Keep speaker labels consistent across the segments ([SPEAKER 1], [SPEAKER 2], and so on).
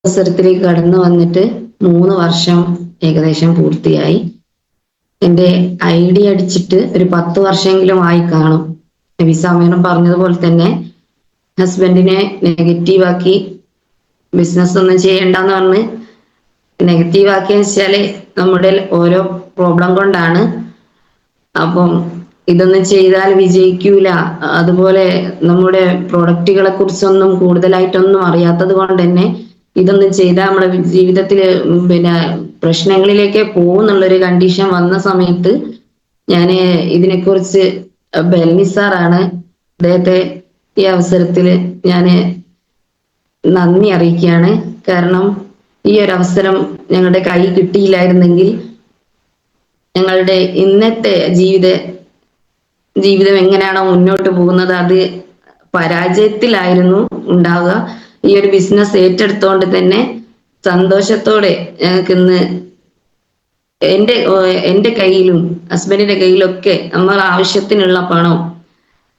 [SPEAKER 1] അവസരത്തിലേക്ക് കടന്നു വന്നിട്ട് 3 വർഷം ഏകദേശം പൂർത്തിയായി. എന്റെ ഐഡി അടിച്ചിട്ട് ഒരു 10 വർഷമെങ്കിലും ആയി കാണും. നബി സമീറും പറഞ്ഞതുപോലെ തന്നെ ഹസ്ബൻഡിനെ നെഗറ്റീവാക്കി ബിസിനസ് ഒന്നും ചെയ്യണ്ടെന്ന് പറഞ്ഞ് നെഗറ്റീവാക്കിയെന്ന് വെച്ചാല് നമ്മുടെ ഓരോ പ്രോബ്ലം കൊണ്ടാണ്. അപ്പം ഇതൊന്നും ചെയ്താൽ വിജയിക്കൂല, അതുപോലെ നമ്മുടെ പ്രൊഡക്റ്റുകളെ കുറിച്ചൊന്നും കൂടുതലായിട്ടൊന്നും അറിയാത്തത് കൊണ്ട് തന്നെ ഇതൊന്നും ചെയ്താൽ നമ്മുടെ ജീവിതത്തിൽ പിന്നെ പ്രശ്നങ്ങളിലേക്ക് പോകുന്നുള്ളൊരു കണ്ടീഷൻ വന്ന സമയത്ത് ഞാൻ ഇതിനെക്കുറിച്ച് ബെൽമി സാറാണ്, അദ്ദേഹത്തെ ഈ അവസരത്തിൽ ഞാൻ നന്ദി അറിയിക്കുകയാണ്. കാരണം ഈ ഒരു അവസരം ഞങ്ങളുടെ കൈ കിട്ടിയില്ലായിരുന്നെങ്കിൽ ഞങ്ങളുടെ ഇന്നത്തെ ജീവിതം എങ്ങനെയാണോ മുന്നോട്ട് പോകുന്നത് അത് പരാജയത്തിലായിരുന്നു ഉണ്ടാവുക. ഈ ഒരു ബിസിനസ് ഏറ്റെടുത്തോണ്ട് തന്നെ സന്തോഷത്തോടെ ഞങ്ങൾക്ക് ഇന്ന് എന്റെ കയ്യിലും ഹസ്ബൻഡിന്റെ കയ്യിലൊക്കെ നമ്മൾ ആവശ്യത്തിനുള്ള പണം,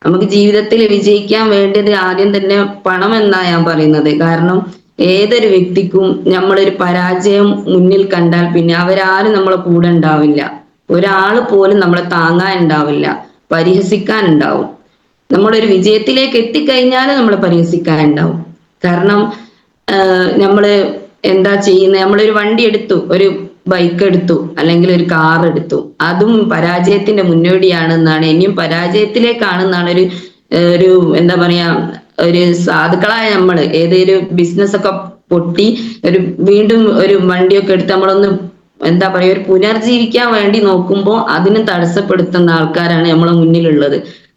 [SPEAKER 1] നമുക്ക് ജീവിതത്തിൽ വിജയിക്കാൻ വേണ്ടത് ആദ്യം തന്നെ പണം എന്നാ ഞാൻ പറയുന്നത്. കാരണം ഏതൊരു വ്യക്തിക്കും നമ്മളൊരു പരാജയം മുന്നിൽ കണ്ടാൽ പിന്നെ അവരാരും നമ്മളെ കൂടെ ഉണ്ടാവില്ല. ഒരാള് പോലും നമ്മളെ താങ്ങാൻ ഉണ്ടാവില്ല, പരിഹസിക്കാൻ ഉണ്ടാവും. നമ്മളൊരു വിജയത്തിലേക്ക് എത്തിക്കഴിഞ്ഞാൽ നമ്മളെ പരിഹസിക്കാൻ ഉണ്ടാവും. കാരണം നമ്മള് എന്താ ചെയ്യുന്നത്, നമ്മളൊരു വണ്ടി എടുത്തു, ഒരു ബൈക്ക് എടുത്തു, അല്ലെങ്കിൽ ഒരു കാർ എടുത്തു, അതും പരാജയത്തിന്റെ മുന്നോടിയാണെന്നാണ്, ഇനിയും പരാജയത്തിലേക്കാണെന്നാണ് ഒരു എന്താ പറയാ ഒരു സാധുക്കളായ നമ്മള് ഏതൊരു ബിസിനസ് ഒക്കെ പൊട്ടി വീണ്ടും ഒരു വണ്ടിയൊക്കെ എടുത്ത് നമ്മളൊന്ന് എന്താ പറയാ ഒരു പുനർജീവിക്കാൻ വേണ്ടി നോക്കുമ്പോൾ അതിന് തടസ്സപ്പെടുത്തുന്ന ആൾക്കാരാണ് നമ്മളെ മുന്നിലുള്ളത്.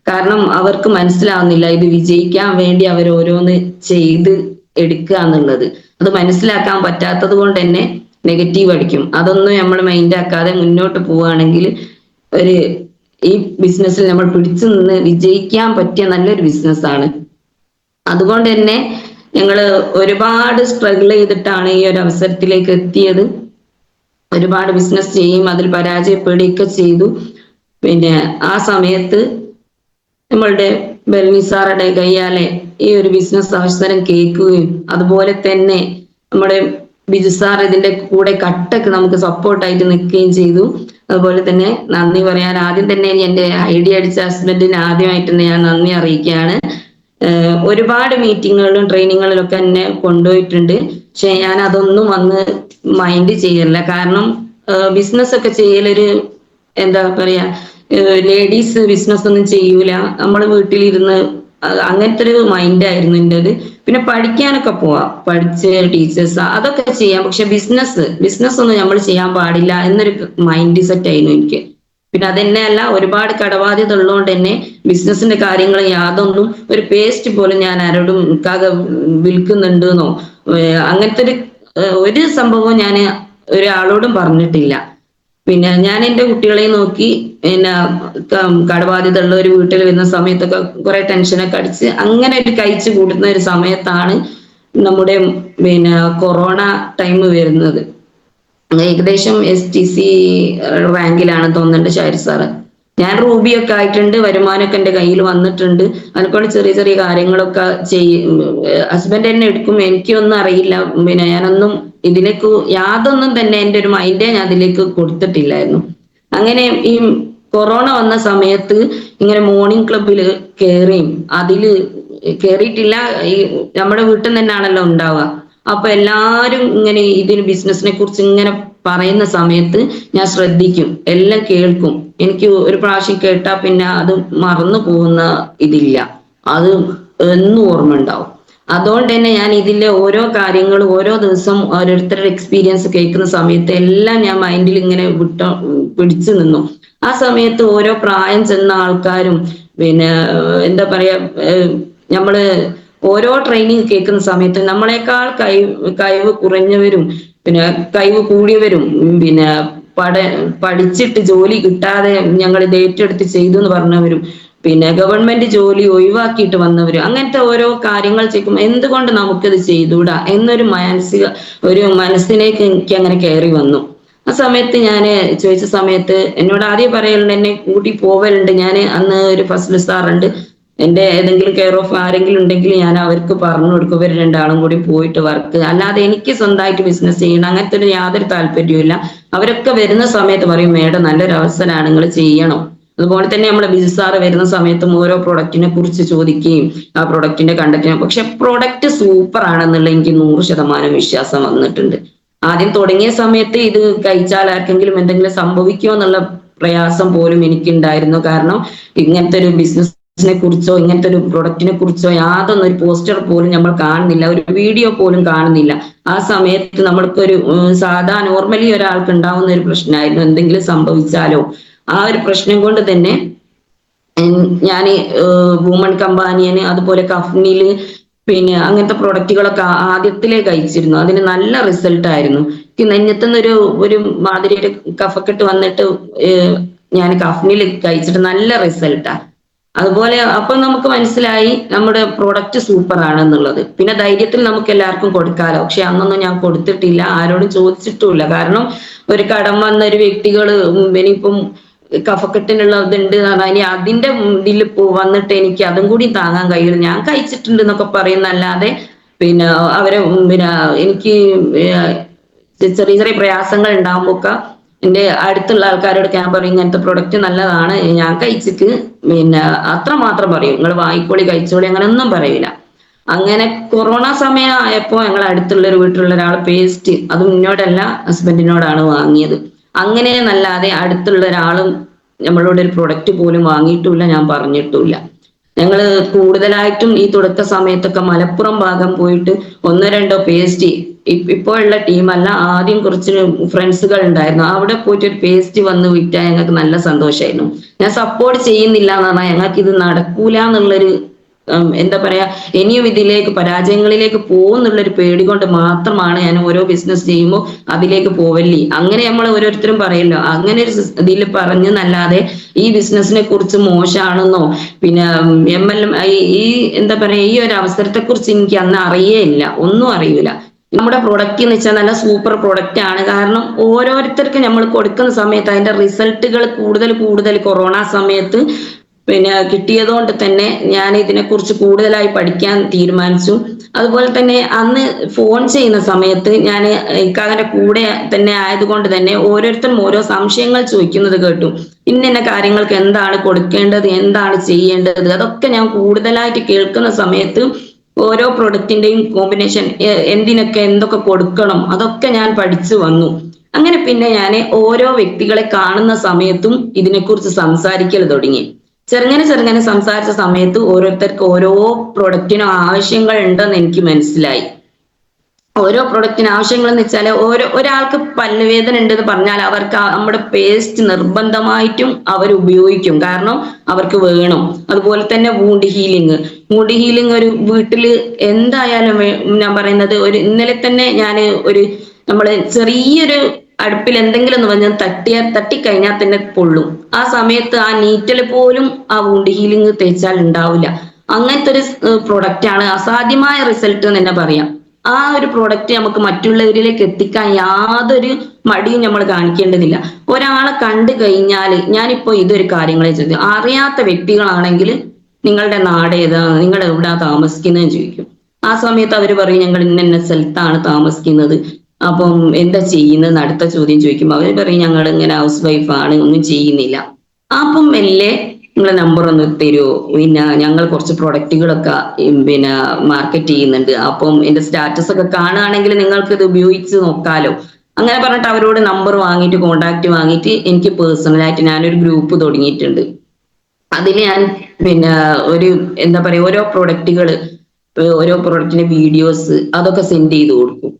[SPEAKER 1] കാരണം അവർക്ക് മനസ്സിലാവുന്നില്ല ഇത് വിജയിക്കാൻ വേണ്ടി അവർ ഓരോന്ന് ചെയ്ത് എടുക്കുക എന്നുള്ളത്. അത് മനസ്സിലാക്കാൻ പറ്റാത്തത് കൊണ്ട് തന്നെ നെഗറ്റീവ് അടിക്കും. അതൊന്നും നമ്മൾ മൈൻഡ് ആക്കാതെ മുന്നോട്ട് പോവുകയാണെങ്കിൽ ഈ ബിസിനസ്സിൽ നമ്മൾ പിടിച്ചു നിന്ന് വിജയിക്കാൻ പറ്റിയ നല്ലൊരു ബിസിനസ്സാണ്. അതുകൊണ്ട് തന്നെ ഞങ്ങള് ഒരുപാട് സ്ട്രഗിൾ ചെയ്തിട്ടാണ് ഈ ഒരു അവസരത്തിലേക്ക് എത്തിയത്. ഒരുപാട് ബിസിനസ് ചെയ്യും, അതിൽ പരാജയപ്പെടുകയൊക്കെ ചെയ്തു. പിന്നെ ആ സമയത്ത് നമ്മളുടെ ബെൽമി സാറുടെ കയ്യാലെ ഈ ഒരു ബിസിനസ് അവസരം കേൾക്കുകയും അതുപോലെ തന്നെ നമ്മുടെ ബിജു സാർ ഇതിന്റെ കൂടെ കട്ടക്ക് നമുക്ക് സപ്പോർട്ടായിട്ട് നിൽക്കുകയും ചെയ്തു. അതുപോലെ തന്നെ നന്ദി പറയാൻ ആദ്യം തന്നെ എന്റെ ഐഡിയ അടിച്ച ഹസ്ബൻഡിന് ആദ്യമായിട്ട് തന്നെ ഞാൻ നന്ദി അറിയിക്കുകയാണ്. ഒരുപാട് മീറ്റിങ്ങുകളിലും ട്രെയിനിങ്ങുകളിലൊക്കെ എന്നെ കൊണ്ടുപോയിട്ടുണ്ട്. പക്ഷെ ഞാൻ അതൊന്നും വന്ന് മൈൻഡ് ചെയ്യല്ല. കാരണം ബിസിനസ് ഒക്കെ ചെയ്യലൊരു എന്താ പറയാ ലേഡീസ് ബിസിനസ് ഒന്നും ചെയ്യൂല, നമ്മള് വീട്ടിലിരുന്ന് അങ്ങനത്തെ ഒരു മൈൻഡായിരുന്നു എൻ്റെത്. പിന്നെ പഠിക്കാനൊക്കെ പോവാം, പഠിച്ച് ടീച്ചേഴ്സ് അതൊക്കെ ചെയ്യാം, പക്ഷെ ബിസിനസ് ഒന്നും നമ്മൾ ചെയ്യാൻ പാടില്ല എന്നൊരു മൈൻഡ് സെറ്റ് ആയിരുന്നു എനിക്ക്. പിന്നെ അതെന്നെയല്ല, ഒരുപാട് കടബാധ്യത ഉള്ളതുകൊണ്ട് തന്നെ ബിസിനസിന്റെ കാര്യങ്ങൾ യാതൊന്നും ഒരു പേസ്റ്റ് പോലും ഞാൻ ആരോടും വിൽക്കുന്നുണ്ടെന്നോ അങ്ങനത്തെ ഒരു സംഭവവും ഞാൻ ഒരാളോടും പറഞ്ഞിട്ടില്ല. പിന്നെ ഞാൻ എൻ്റെ കുട്ടികളെ നോക്കി പിന്നെ കടബാധ്യത ഉള്ള ഒരു വീട്ടിൽ വരുന്ന സമയത്തൊക്കെ കുറെ ടെൻഷനൊക്കെ അടിച്ച് അങ്ങനെ ഒരു കഴിച്ചു കൂടുന്ന ഒരു സമയത്താണ് നമ്മുടെ പിന്നെ കൊറോണ ടൈം വരുന്നത്. ഏകദേശം STC റാങ്കിലാണ് തോന്നുന്നുണ്ട് ഷാരി സാറ്. ഞാൻ റൂബിയൊക്കെ ആയിട്ടുണ്ട്, വരുമാനമൊക്കെ എൻ്റെ കയ്യിൽ വന്നിട്ടുണ്ട്. അതിനെക്കൊണ്ട് ചെറിയ ചെറിയ കാര്യങ്ങളൊക്കെ ഹസ്ബൻഡ് എന്നെ എടുക്കും, എനിക്കൊന്നും അറിയില്ല. പിന്നെ ഞാനൊന്നും ഇതിലേക്ക് യാതൊന്നും തന്നെ എൻ്റെ ഒരു മൈൻഡേ ഞാൻ അതിലേക്ക് കൊടുത്തിട്ടില്ലായിരുന്നു. അങ്ങനെ ഈ കൊറോണ വന്ന സമയത്ത് ഇങ്ങനെ മോർണിംഗ് ക്ലബിൽ കയറിയും അതില് കയറിയിട്ടില്ല, ഈ നമ്മുടെ വീട്ടിൽ നിന്ന് തന്നെയാണല്ലോ ഉണ്ടാവുക. അപ്പൊ എല്ലാരും ഇങ്ങനെ ഇതിന് ബിസിനസിനെ കുറിച്ച് ഇങ്ങനെ പറയുന്ന സമയത്ത് ഞാൻ ശ്രദ്ധിക്കും, എല്ലാം കേൾക്കും. എനിക്ക് ഒരു പ്രാവശ്യം കേട്ടാ പിന്നെ അത് മറന്നു പോകുന്ന ഇതില്ല, അത് എന്നും ഓർമ്മ ഉണ്ടാവും. അതുകൊണ്ട് തന്നെ ഞാൻ ഇതിലെ ഓരോ കാര്യങ്ങളും ഓരോ ദിവസം ഓരോരുത്തരുടെ എക്സ്പീരിയൻസ് കേൾക്കുന്ന സമയത്ത് എല്ലാം ഞാൻ മൈൻഡിൽ ഇങ്ങനെ പിടിച്ചു നിന്നു. ആ സമയത്ത് ഓരോ പ്രായം ചെന്ന ആൾക്കാരും പിന്നെ എന്താ പറയാ നമ്മള് ഓരോ ട്രെയിനിങ് കേൾക്കുന്ന സമയത്ത് നമ്മളെക്കാൾ കഴിവ് കുറഞ്ഞവരും പിന്നെ കഴിവ് കൂടിയവരും പിന്നെ പഠിച്ചിട്ട് ജോലി കിട്ടാതെ ഞങ്ങൾ ഇത് ഏറ്റെടുത്ത് ചെയ്തു എന്ന് പറഞ്ഞവരും പിന്നെ ഗവൺമെന്റ് ജോലി ഒഴിവാക്കിയിട്ട് വന്നവരും അങ്ങനത്തെ ഓരോ കാര്യങ്ങൾ ചെയ്യുമ്പോൾ എന്തുകൊണ്ട് നമുക്കിത് ചെയ്തുകൂടാ എന്നൊരു മനസ്സിലേക്ക് എനിക്ക് അങ്ങനെ കയറി വന്നു. ആ സമയത്ത് ഞാൻ ചോദിച്ച സമയത്ത് എന്നോട് ആദ്യം പറയലുണ്ട്, എന്നെ കൂട്ടി പോവലുണ്ട്. ഞാൻ അന്ന് ഒരു ഫസൽ സാറുണ്ട്, എന്റെ ഏതെങ്കിലും കെയർ ഓഫ് ആരെങ്കിലും ഉണ്ടെങ്കിൽ ഞാൻ അവർക്ക് പറഞ്ഞു കൊടുക്കും, ഇവർ രണ്ടാളും കൂടി പോയിട്ട് വർക്ക്. അല്ലാതെ എനിക്ക് സ്വന്തമായിട്ട് ബിസിനസ് ചെയ്യണം അങ്ങനത്തെ ഒരു യാതൊരു താല്പര്യവും. അവരൊക്കെ വരുന്ന സമയത്ത് പറയും മേഡം നല്ലൊരു അവസരമാണ്, നിങ്ങൾ ചെയ്യണം. അതുപോലെ തന്നെ നമ്മുടെ ബിസിനസ് സാറ് വരുന്ന സമയത്തും ഓരോ പ്രൊഡക്റ്റിനെ കുറിച്ച് ചോദിക്കുകയും ആ പ്രൊഡക്റ്റിന്റെ കണ്ടന്റിനെ, പക്ഷെ പ്രൊഡക്റ്റ് സൂപ്പർ ആണെന്നുള്ള എനിക്ക് 100% വിശ്വാസം വന്നിട്ടുണ്ട്. ആദ്യം തുടങ്ങിയ സമയത്ത് ഇത് കഴിച്ചാൽ ആർക്കെങ്കിലും എന്തെങ്കിലും സംഭവിക്കുമോ എന്നുള്ള പ്രയാസം പോലും എനിക്കുണ്ടായിരുന്നു. കാരണം ഇങ്ങനത്തെ ഒരു ബിസിനസിനെ കുറിച്ചോ ഇങ്ങനത്തെ ഒരു പ്രൊഡക്റ്റിനെ കുറിച്ചോ യാതൊന്നും ഒരു പോസ്റ്റർ പോലും നമ്മൾ കാണുന്നില്ല, ഒരു വീഡിയോ പോലും കാണുന്നില്ല. ആ സമയത്ത് നമ്മൾക്കൊരു സാധാ നോർമലി ഒരാൾക്ക് ഉണ്ടാവുന്ന ഒരു പ്രശ്നമായിരുന്നു, എന്തെങ്കിലും സംഭവിച്ചാലോ. ആ ഒരു പ്രശ്നം കൊണ്ട് തന്നെ ഞാൻ വുമൺ കമ്പാനിയന് അതുപോലെ കഫ്നില് പിന്നെ അങ്ങനത്തെ പ്രൊഡക്റ്റുകളൊക്കെ ആദ്യത്തിലേ കഴിച്ചിരുന്നു. അതിന് നല്ല റിസൾട്ട് ആയിരുന്നു. നെഞ്ഞത്തുനിന്നൊരു ഒരു മാതിരി ഒരു കഫക്കെട്ട് വന്നിട്ട് ഞാൻ കഫ്നിൽ കഴിച്ചിട്ട് നല്ല റിസൾട്ടാ. അതുപോലെ അപ്പൊ നമുക്ക് മനസ്സിലായി നമ്മുടെ പ്രോഡക്റ്റ് സൂപ്പർ ആണെന്നുള്ളത്. പിന്നെ ധൈര്യത്തിൽ നമുക്ക് എല്ലാവർക്കും കൊടുക്കാലോ. പക്ഷെ അന്നൊന്നും ഞാൻ കൊടുത്തിട്ടില്ല, ആരോടും ചോദിച്ചിട്ടുമില്ല. കാരണം ഒരു കടം വന്ന ഒരു വ്യക്തികള് ഇനിയിപ്പം കഫക്കെട്ടിനുള്ള ഇതുണ്ട് ഇനി അതിന്റെ ഇതിൽ വന്നിട്ട് എനിക്ക് അതും കൂടി താങ്ങാൻ കഴിയില്ല, ഞാൻ കഴിച്ചിട്ടുണ്ട് എന്നൊക്കെ പറയുന്നല്ലാതെ പിന്നെ അവരെ പിന്നെ എനിക്ക് ചെറിയ ചെറിയ പ്രയാസങ്ങൾ ഉണ്ടാകുമ്പോഴൊക്കെ എന്റെ അടുത്തുള്ള ആൾക്കാരോട് ഞാൻ പറയും ഇങ്ങനത്തെ പ്രൊഡക്റ്റ് നല്ലതാണ് ഞാൻ കഴിച്ചിട്ട്, പിന്നെ അത്രമാത്രം പറയും, നിങ്ങൾ വാങ്ങിക്കോളി കഴിച്ചോളി അങ്ങനെ ഒന്നും പറയില്ല. അങ്ങനെ കൊറോണ സമയം ആയപ്പോ ഞങ്ങൾ അടുത്തുള്ള ഒരു വീട്ടിലുള്ള ഒരാൾ പേസ്റ്റ്, അത് മുന്നോടല്ല ഹസ്ബൻഡിനോടാണ് വാങ്ങിയത്. അങ്ങനെ നല്ലാതെ അടുത്തുള്ള ഒരാളും നമ്മളോട് ഒരു പ്രൊഡക്റ്റ് പോലും വാങ്ങിയിട്ടില്ല, ഞാൻ പറഞ്ഞിട്ടില്ല. ഞങ്ങള് കൂടുതലായിട്ടും ഈ തുടക്ക സമയത്തൊക്കെ മലപ്പുറം ഭാഗം പോയിട്ട് ഒന്നോ രണ്ടോ പേസ്റ്റ്, ഇപ്പോഴുള്ള ടീമല്ല, ആദ്യം കുറച്ച് ഫ്രണ്ട്സുകൾ ഉണ്ടായിരുന്നു, അവിടെ പോയിട്ട് ഒരു പേസ്റ്റ് വന്ന് വിറ്റാൽ ഞങ്ങൾക്ക് നല്ല സന്തോഷമായിരുന്നു. ഞാൻ സപ്പോർട്ട് ചെയ്യുന്നില്ല എന്ന് പറഞ്ഞാൽ ഞങ്ങൾക്ക് ഇത് നടക്കൂല എന്നുള്ളൊരു എന്താ പറയാ, ഇനിയും ഇതിലേക്ക് പരാജയങ്ങളിലേക്ക് പോകുന്നുള്ളൊരു പേടി കൊണ്ട് മാത്രമാണ് ഞാൻ ഓരോ ബിസിനസ് ചെയ്യുമ്പോൾ അതിലേക്ക് പോവല്ലേ അങ്ങനെ നമ്മൾ ഓരോരുത്തരും പറയല്ലോ, അങ്ങനെ ഒരു ഇതിൽ പറഞ്ഞെന്നല്ലാതെ ഈ ബിസിനസിനെ കുറിച്ച് മോശമാണെന്നോ പിന്നെ ഈ എന്താ പറയാ ഈ ഒരു അവസരത്തെ കുറിച്ച് എനിക്ക് അന്ന് അറിയേയില്ല, ഒന്നും അറിയില്ല. നമ്മുടെ പ്രൊഡക്റ്റ് എന്ന് വെച്ചാൽ നല്ല സൂപ്പർ പ്രൊഡക്റ്റ് ആണ്. കാരണം ഓരോരുത്തർക്ക് നമ്മൾ കൊടുക്കുന്ന സമയത്ത് അതിന്റെ റിസൾട്ടുകൾ കൂടുതൽ കൊറോണ സമയത്ത് പിന്നെ കിട്ടിയതുകൊണ്ട് തന്നെ ഞാൻ ഇതിനെക്കുറിച്ച് കൂടുതലായി പഠിക്കാൻ തീരുമാനിച്ചു. അതുപോലെ തന്നെ അന്ന് ഫോൺ ചെയ്യുന്ന സമയത്ത് ഞാൻ ഇക്കാകന്റെ കൂടെ തന്നെ ആയതുകൊണ്ട് തന്നെ ഓരോരുത്തരും ഓരോ സംശയങ്ങൾ ചോദിക്കുന്നത് കേട്ടു. ഇന്ന കാര്യങ്ങൾക്ക് എന്താണ് കൊടുക്കേണ്ടത്, എന്താണ് ചെയ്യേണ്ടത്, അതൊക്കെ ഞാൻ കൂടുതലായിട്ട് കേൾക്കുന്ന സമയത്ത് ഓരോ പ്രൊഡക്റ്റിന്റെയും കോമ്പിനേഷൻ എന്തിനൊക്കെ എന്തൊക്കെ കൊടുക്കണം അതൊക്കെ ഞാൻ പഠിച്ചു വന്നു. അങ്ങനെ പിന്നെ ഞാൻ ഓരോ വ്യക്തികളെ കാണുന്ന സമയത്തും ഇതിനെക്കുറിച്ച് സംസാരിക്കൽ തുടങ്ങി. ചെറുങ്ങനെ സംസാരിച്ച സമയത്ത് ഓരോരുത്തർക്ക് ഓരോ പ്രൊഡക്റ്റിനും ആവശ്യങ്ങൾ ഉണ്ടെന്ന് എനിക്ക് മനസ്സിലായി. ഓരോ പ്രൊഡക്റ്റിന് ആവശ്യങ്ങൾ എന്ന് വെച്ചാൽ ഒരാൾക്ക് പല്ലുവേദന ഉണ്ടെന്ന് പറഞ്ഞാൽ അവർക്ക് നമ്മുടെ പേസ്റ്റ് നിർബന്ധമായിട്ടും അവർ ഉപയോഗിക്കും, കാരണം അവർക്ക് വേണം. അതുപോലെ തന്നെ വൂണ്ട് ഹീലിംഗ് ഒരു വീട്ടില് എന്തായാലും ഞാൻ പറയുന്നത്, ഒരു ഇന്നലെ തന്നെ ഞാൻ നമ്മള് ചെറിയൊരു അടുപ്പിൽ എന്തെങ്കിലും ഒന്ന് പറഞ്ഞാൽ തട്ടിക്കഴിഞ്ഞാൽ തന്നെ പൊള്ളും. ആ സമയത്ത് ആ നീറ്റല് പോലും ആ വൂണ്ട് ഹീലിംഗ് തേച്ചാൽ ഉണ്ടാവില്ല. അങ്ങനത്തെ ഒരു പ്രൊഡക്റ്റ് ആണ്, അസാധ്യമായ റിസൾട്ട് എന്ന് തന്നെ പറയാം. ആ ഒരു പ്രൊഡക്റ്റ് നമുക്ക് മറ്റുള്ളവരിലേക്ക് എത്തിക്കാൻ യാതൊരു മടിയും നമ്മൾ കാണിക്കേണ്ടതില്ല. ഒരാളെ കണ്ടു കഴിഞ്ഞാൽ ഞാനിപ്പോ ഇതൊരു കാര്യങ്ങളെ ചോദിക്കും, അറിയാത്ത വ്യക്തികളാണെങ്കിൽ നിങ്ങളുടെ നാട് ഏതാ, നിങ്ങൾ എവിടാ താമസിക്കുന്നതെന്ന് ചോദിക്കും. ആ സമയത്ത് അവർ പറയും ഞങ്ങൾ ഇന്ന സ്ഥലത്താണ് താമസിക്കുന്നത്, അപ്പം എന്താ ചെയ്യുന്നത് അടുത്ത ചോദ്യം ചോദിക്കുമ്പോൾ അവർ പറയും ഞങ്ങൾ ഇങ്ങനെ ഹൗസ് വൈഫാണ്, ഒന്നും ചെയ്യുന്നില്ല. അപ്പം മെല്ലെ നിങ്ങളെ നമ്പർ ഒന്ന് തരുമോ, പിന്നെ ഞങ്ങൾ കുറച്ച് പ്രൊഡക്റ്റുകളൊക്കെ പിന്നെ മാർക്കറ്റ് ചെയ്യുന്നുണ്ട്, അപ്പം എന്റെ സ്റ്റാറ്റസ് ഒക്കെ കാണുകയാണെങ്കിൽ നിങ്ങൾക്ക് ഇത് ഉപയോഗിച്ച് നോക്കാലോ. അങ്ങനെ പറഞ്ഞിട്ട് അവരോട് നമ്പർ വാങ്ങിയിട്ട് കോണ്ടാക്ട് വാങ്ങിയിട്ട് എനിക്ക് പേഴ്സണലായിട്ട് ഞാനൊരു ഗ്രൂപ്പ് തുടങ്ങിയിട്ടുണ്ട്. അതിൽ ഞാൻ പിന്നെ എന്താ പറയാ ഓരോ പ്രൊഡക്റ്റിന്റെ വീഡിയോസ് അതൊക്കെ സെൻഡ് ചെയ്ത് കൊടുക്കും.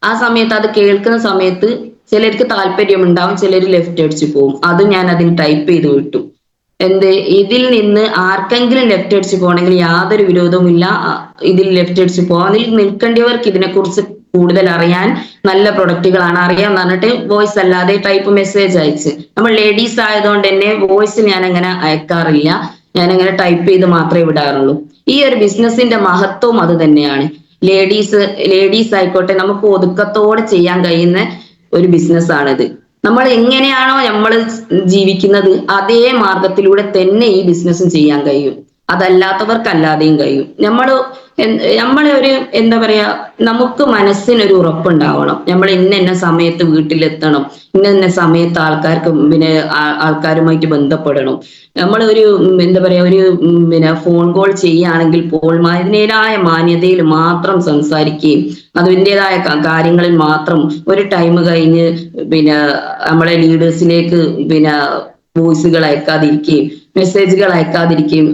[SPEAKER 1] ആ സമയത്ത് അത് കേൾക്കുന്ന സമയത്ത് ചിലർക്ക് താല്പര്യമുണ്ടാവും, ചിലർ ലെഫ്റ്റ് അടിച്ചു പോകും. അത് ഞാൻ അതിന് ടൈപ്പ് ചെയ്ത് വിട്ടു. ഇതിൽ നിന്ന് ആർക്കെങ്കിലും ലെഫ്റ്റ് അടിച്ച് പോകണമെങ്കിൽ യാതൊരു വിരോധവും ഇല്ല, ഇതിൽ ലെഫ്റ്റ് അടിച്ച് പോകാം. അതിൽ നിൽക്കേണ്ടവർക്ക് ഇതിനെക്കുറിച്ച് കൂടുതൽ അറിയാൻ നല്ല പ്രൊഡക്റ്റുകളാണ് അറിയാന്ന് പറഞ്ഞിട്ട് വോയിസ് അല്ലാതെ ടൈപ്പ് മെസ്സേജ് അയച്ച്, നമ്മൾ ലേഡീസ് ആയതുകൊണ്ട് തന്നെ വോയിസ് ഞാൻ അങ്ങനെ അയക്കാറില്ല, ഞാൻ അങ്ങനെ ടൈപ്പ് ചെയ്ത് മാത്രമേ വിടാറുള്ളൂ. ഈ ഒരു ബിസിനസിന്റെ മഹത്വം അത് തന്നെയാണ്. ലേഡീസ് ആയിക്കോട്ടെ, നമുക്ക് ഒതുക്കത്തോടെ ചെയ്യാൻ കഴിയുന്ന ഒരു ബിസിനസ് ആണിത്. നമ്മൾ എങ്ങനെയാണോ നമ്മൾ ജീവിക്കുന്നത് അതേ മാർഗത്തിലൂടെ തന്നെ ഈ ബിസിനസ്സും ചെയ്യാൻ കഴിയും. അതല്ലാത്തവർക്കല്ലാതെയും കഴിയും. നമ്മളെ ഒരു എന്താ പറയാ, നമുക്ക് മനസ്സിനൊരു ഉറപ്പുണ്ടാവണം. നമ്മൾ ഇന്ന സമയത്ത് വീട്ടിലെത്തണം, ഇന്ന സമയത്ത് ആൾക്കാരുമായിട്ട് ബന്ധപ്പെടണം. നമ്മൾ ഒരു എന്താ പറയാ, ഒരു ഫോൺ കോൾ ചെയ്യുകയാണെങ്കിൽ പോലും അതിൻ്റെതായ മാന്യതയിൽ മാത്രം സംസാരിക്കുകയും അതിൻ്റെതായ കാര്യങ്ങളിൽ മാത്രം ഒരു ടൈം കഴിഞ്ഞ് പിന്നെ നമ്മളെ ലീഡേഴ്സിലേക്ക് വോയിസുകൾ അയക്കാതിരിക്കുകയും മെസ്സേജുകൾ അയക്കാതിരിക്കുകയും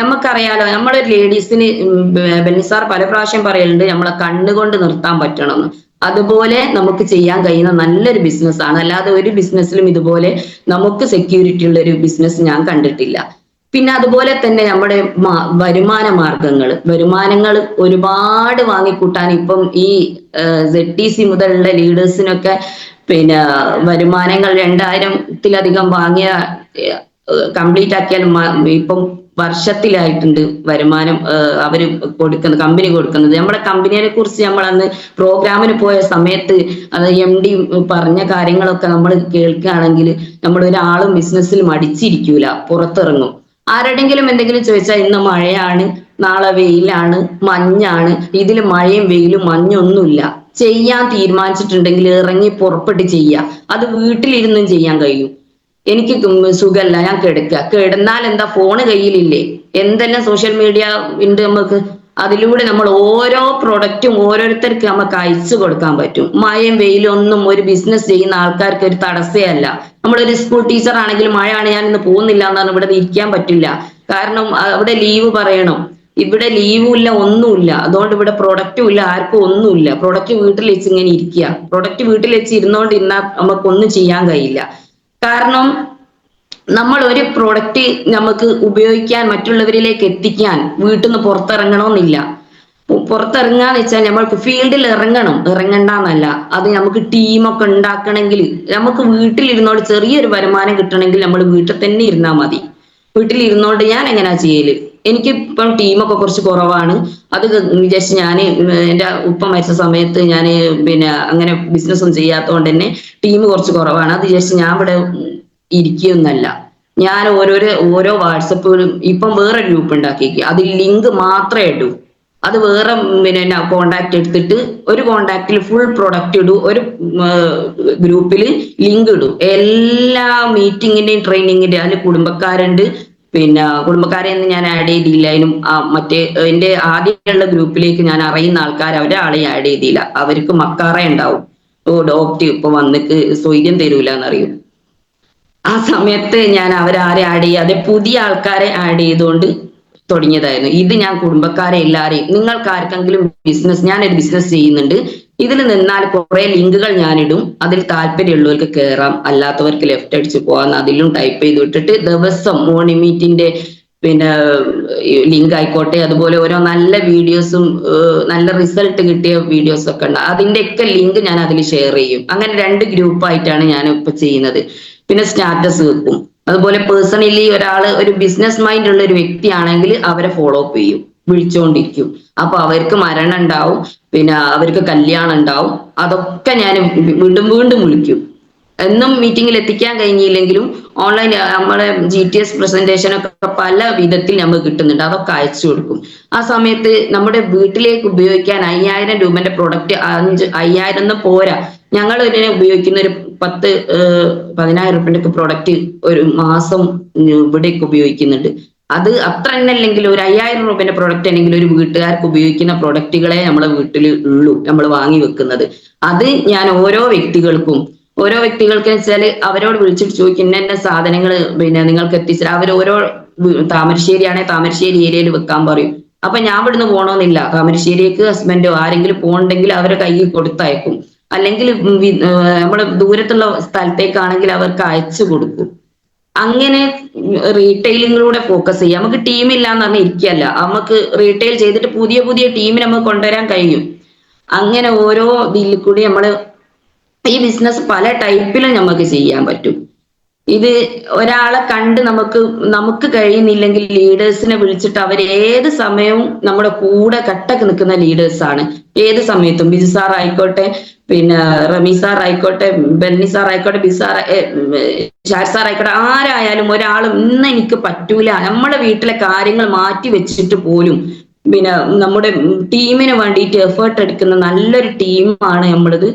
[SPEAKER 1] നമുക്കറിയാലോ, നമ്മളെ ലേഡീസിന് ബെന്നിസാർ പല പ്രാവശ്യം പറയലുണ്ട് നമ്മളെ കണ്ണുകൊണ്ട് നിർത്താൻ പറ്റണം എന്ന്. അതുപോലെ നമുക്ക് ചെയ്യാൻ കഴിയുന്ന നല്ലൊരു ബിസിനസ്സാണ്. അല്ലാതെ ഒരു ബിസിനസ്സിലും ഇതുപോലെ നമുക്ക് സെക്യൂരിറ്റി ഉള്ള ഒരു ബിസിനസ് ഞാൻ കണ്ടിട്ടില്ല. പിന്നെ അതുപോലെ തന്നെ നമ്മുടെ വരുമാനങ്ങൾ ഒരുപാട് വാങ്ങിക്കൂട്ടാൻ ഇപ്പം ഈ ZTC മുതലുള്ള ലീഡേഴ്സിനൊക്കെ വരുമാനങ്ങൾ 2000-ത്തിലധികം വാങ്ങിയ കംപ്ലീറ്റ് ആക്കിയാൽ ഇപ്പം വർഷത്തിലായിട്ടുണ്ട് വരുമാനം അവര് കമ്പനി കൊടുക്കുന്നത്. നമ്മുടെ കമ്പനിയെ കുറിച്ച് നമ്മൾ അന്ന് പ്രോഗ്രാമിന് പോയ സമയത്ത് അത് MD പറഞ്ഞ കാര്യങ്ങളൊക്കെ നമ്മൾ കേൾക്കുകയാണെങ്കിൽ നമ്മൾ ഒരാളും ബിസിനസ്സിൽ മടിച്ചിരിക്കൂല, പുറത്തിറങ്ങും. ആരുടെങ്കിലും എന്തെങ്കിലും ചോദിച്ചാൽ ഇന്ന് മഴയാണ്, നാളെ വെയിലാണ്, മഞ്ഞാണ്. ഇതിൽ മഴയും വെയിലും മഞ്ഞൊന്നുമില്ല. ചെയ്യാൻ തീരുമാനിച്ചിട്ടുണ്ടെങ്കിൽ ഇറങ്ങി പുറപ്പെട്ട് ചെയ്യാം. അത് വീട്ടിലിരുന്നും ചെയ്യാൻ കഴിയും. എനിക്ക് സുഖമല്ല, ഞാൻ കിടന്നാൽ എന്താ, ഫോണ് കയ്യിലില്ലേ, എന്തെല്ലാം സോഷ്യൽ മീഡിയ ഉണ്ട് നമുക്ക്. അതിലൂടെ നമ്മൾ ഓരോ പ്രൊഡക്റ്റും ഓരോരുത്തർക്ക് നമുക്ക് അയച്ചു കൊടുക്കാൻ പറ്റും. മഴയും വെയിലും ഒന്നും ഒരു ബിസിനസ് ചെയ്യുന്ന ആൾക്കാർക്ക് ഒരു തടസ്സമല്ല. നമ്മളൊരു സ്കൂൾ ടീച്ചർ ആണെങ്കിൽ മഴയാണ് ഞാൻ ഇന്ന് പോകുന്നില്ല എന്നാണ് ഇവിടെ ഇരിക്കാൻ പറ്റില്ല. കാരണം അവിടെ ലീവ് പറയണം. ഇവിടെ ലീവും ഇല്ല, ഒന്നുമില്ല. അതുകൊണ്ട് ഇവിടെ പ്രൊഡക്റ്റും ഇല്ല, ആർക്കും ഒന്നുമില്ല. പ്രൊഡക്റ്റ് വീട്ടിൽ വെച്ച് ഇങ്ങനെ ഇരിക്കുക. പ്രൊഡക്റ്റ് വീട്ടിൽ വെച്ച് ഇരുന്നോണ്ടിരുന്നാൽ നമുക്കൊന്നും ചെയ്യാൻ കഴിയില്ല. കാരണം നമ്മൾ ഒരു പ്രൊഡക്റ്റ് നമുക്ക് ഉപയോഗിക്കാൻ മറ്റുള്ളവരിലേക്ക് എത്തിക്കാൻ വീട്ടിൽ നിന്ന് പുറത്തിറങ്ങണമെന്നില്ല. പുറത്തിറങ്ങാന്ന് വെച്ചാൽ നമ്മൾക്ക് ഫീൽഡിൽ ഇറങ്ങണ്ടെന്നല്ല. അത് നമുക്ക് ടീമൊക്കെ ഉണ്ടാക്കണമെങ്കിൽ നമുക്ക് വീട്ടിലിരുന്നോണ്ട് ചെറിയൊരു വരുമാനം കിട്ടണമെങ്കിൽ നമ്മൾ വീട്ടിൽ തന്നെ ഇരുന്നാൽ മതി. വീട്ടിലിരുന്നോണ്ട് ഞാൻ എങ്ങനെയാ ചെയ്യല്, എനിക്കിപ്പം ടീമൊക്കെ കുറച്ച് കുറവാണ്. അത് വിചാരിച്ച് ഞാൻ എൻ്റെ ഉപ്പ മരിച്ച സമയത്ത് ഞാൻ അങ്ങനെ ബിസിനസ് ഒന്നും ചെയ്യാത്തതുകൊണ്ട് തന്നെ ടീം കുറച്ച് കുറവാണ്. അത് വിചാരിച്ച് ഞാൻ ഇവിടെ ഇരിക്കുകയൊന്നല്ല. ഞാൻ ഓരോ വാട്സപ്പുകളും ഇപ്പം വേറെ ഗ്രൂപ്പ് ഉണ്ടാക്കിയിരിക്കുക. അതിൽ ലിങ്ക് മാത്രമേ ഇടൂ. അത് വേറെ കോണ്ടാക്ട് എടുത്തിട്ട് ഒരു കോണ്ടാക്റ്റിൽ ഫുൾ പ്രൊഡക്റ്റ് ഇടൂ, ഒരു ഗ്രൂപ്പിൽ ലിങ്ക് ഇടൂ. എല്ലാ മീറ്റിങ്ങിന്റെയും ട്രെയിനിങ്ങിന്റെയും അതിൽ കുടുംബക്കാരുണ്ട്. കുടുംബക്കാരെയൊന്നും ഞാൻ ആഡ് ചെയ്തില്ല. അതിനും മറ്റേ എന്റെ ആദ്യമുള്ള ഗ്രൂപ്പിലേക്ക് ഞാൻ അറിയുന്ന ആൾക്കാർ ഒരാളെയും ആഡ് ചെയ്തില്ല. അവർക്ക് മക്കാറ ഉണ്ടാവും, ഡോക്ടർ ഇപ്പൊ വന്നിട്ട് സ്വൈര്യം തരൂല എന്നറിയും. ആ സമയത്ത് ഞാൻ അവരാരെ ആഡ് ചെയ്യാതെ പുതിയ ആൾക്കാരെ ആഡ് ചെയ്തുകൊണ്ട് തുടങ്ങിയതായിരുന്നു. ഇത് ഞാൻ കുടുംബക്കാരെ എല്ലാരെയും, നിങ്ങൾക്ക് ആർക്കെങ്കിലും ഞാനൊരു ബിസിനസ് ചെയ്യുന്നുണ്ട്, ഇതിൽ നിന്നാൽ കുറെ ലിങ്കുകൾ ഞാനിടും, അതിൽ താല്പര്യമുള്ളവർക്ക് കയറാം, അല്ലാത്തവർക്ക് ലെഫ്റ്റ് അടിച്ച് പോകാൻ അതിലും ടൈപ്പ് ചെയ്ത് വിട്ടിട്ട് ദിവസം മോർണിംഗ് മീറ്റിന്റെ ലിങ്ക് ആയിക്കോട്ടെ, അതുപോലെ ഓരോ നല്ല വീഡിയോസും നല്ല റിസൾട്ട് കിട്ടിയ വീഡിയോസ് ഒക്കെ ഉണ്ട്, അതിന്റെയൊക്കെ ലിങ്ക് ഞാൻ അതിൽ ഷെയർ ചെയ്യും. അങ്ങനെ 2 ഗ്രൂപ്പായിട്ടാണ് ഞാൻ ഇപ്പൊ ചെയ്യുന്നത്. പിന്നെ സ്റ്റാറ്റസ് വെക്കും. അതുപോലെ പേഴ്സണലി ഒരു ബിസിനസ് മൈൻഡ് ഉള്ള ഒരു വ്യക്തിയാണെങ്കിൽ അവരെ ഫോളോ അപ്പ് ചെയ്യും, വിളിച്ചുകൊണ്ടിരിക്കും. അപ്പൊ അവർക്ക് മരണം ഉണ്ടാവും, അവർക്ക് കല്യാണം ഉണ്ടാവും, അതൊക്കെ ഞാൻ വീണ്ടും വീണ്ടും വിളിക്കും. എന്നും മീറ്റിങ്ങിൽ എത്തിക്കാൻ കഴിഞ്ഞില്ലെങ്കിലും ഓൺലൈൻ നമ്മളെ GTS പ്രസന്റേഷൻ ഒക്കെ പല വിധത്തിൽ നമുക്ക് കിട്ടുന്നുണ്ട്, അതൊക്കെ അയച്ചു കൊടുക്കും. ആ സമയത്ത് നമ്മുടെ വീട്ടിലേക്ക് ഉപയോഗിക്കാൻ 5000 രൂപന്റെ പ്രൊഡക്റ്റ് 5000 പോരാ, ഞങ്ങൾ ഇതിനെ ഉപയോഗിക്കുന്ന ഒരു 10-10000 രൂപന്റെ പ്രൊഡക്റ്റ് ഒരു മാസം ഇവിടേക്ക് ഉപയോഗിക്കുന്നുണ്ട്. അത് അത്ര തന്നെ അല്ലെങ്കിൽ ഒരു 5000 രൂപന്റെ പ്രൊഡക്റ്റ് അല്ലെങ്കിൽ ഒരു വീട്ടുകാർക്ക് ഉപയോഗിക്കുന്ന പ്രൊഡക്റ്റുകളെ നമ്മളെ വീട്ടിൽ ഉള്ളൂ നമ്മൾ വാങ്ങി വെക്കുന്നത്. അത് ഞാൻ ഓരോ വ്യക്തികൾക്ക് വെച്ചാല് അവരോട് വിളിച്ചിട്ട് ചോദിക്കും, ഇന്ന സാധനങ്ങൾ നിങ്ങൾക്ക് എത്തിച്ചാൽ അവർ ഓരോ താമരശ്ശേരിയാണെങ്കിൽ താമരശ്ശേരി ഏരിയയിൽ വെക്കാൻ പറയും. അപ്പൊ ഞാൻ ഇവിടുന്ന് പോകണമെന്നില്ല, താമരശ്ശേരിക്ക് ഹസ്ബൻഡോ ആരെങ്കിലും പോകണമെങ്കിൽ അവരെ കയ്യിൽ കൊടുത്തയക്കും. അല്ലെങ്കിൽ നമ്മള് ദൂരത്തുള്ള സ്ഥലത്തേക്കാണെങ്കിൽ അവർക്ക് അയച്ചു കൊടുക്കും. അങ്ങനെ റീറ്റെയിലിങ്ങിലൂടെ ഫോക്കസ് ചെയ്യാം. നമുക്ക് ടീമില്ല എന്ന് പറഞ്ഞാൽ ഇരിക്കല്ല, നമുക്ക് റീറ്റെയിൽ ചെയ്തിട്ട് പുതിയ പുതിയ ടീമിനെ നമുക്ക് കൊണ്ടുവരാൻ കഴിയും. അങ്ങനെ ഓരോ ഇതിൽ കൂടി നമ്മള് ഈ ബിസിനസ് പല ടൈപ്പിലും നമുക്ക് ചെയ്യാൻ പറ്റും. ഇത് ഒരാളെ കണ്ട് നമുക്ക് കഴിയുന്നില്ലെങ്കിൽ ലീഡേഴ്സിനെ വിളിച്ചിട്ട് അവർ ഏത് സമയവും നമ്മുടെ കൂടെ കട്ടക്ക് നിൽക്കുന്ന ലീഡേഴ്സാണ്. ഏത് സമയത്തും ബിജു സാർ ആയിക്കോട്ടെ, പിന്നെ റമി സാർ ആയിക്കോട്ടെ, ബെന്നി സാർ ആയിക്കോട്ടെ, ഷാർ സാർ ആയിക്കോട്ടെ, ആരായാലും ഒരാളും ഇന്ന് എനിക്ക് പറ്റൂല, നമ്മുടെ വീട്ടിലെ കാര്യങ്ങൾ മാറ്റി വെച്ചിട്ട് പോലും പിന്നെ നമ്മുടെ ടീമിന് വേണ്ടിയിട്ട് എഫേർട്ട് എടുക്കുന്ന നല്ലൊരു ടീമാണ് നമ്മളത്.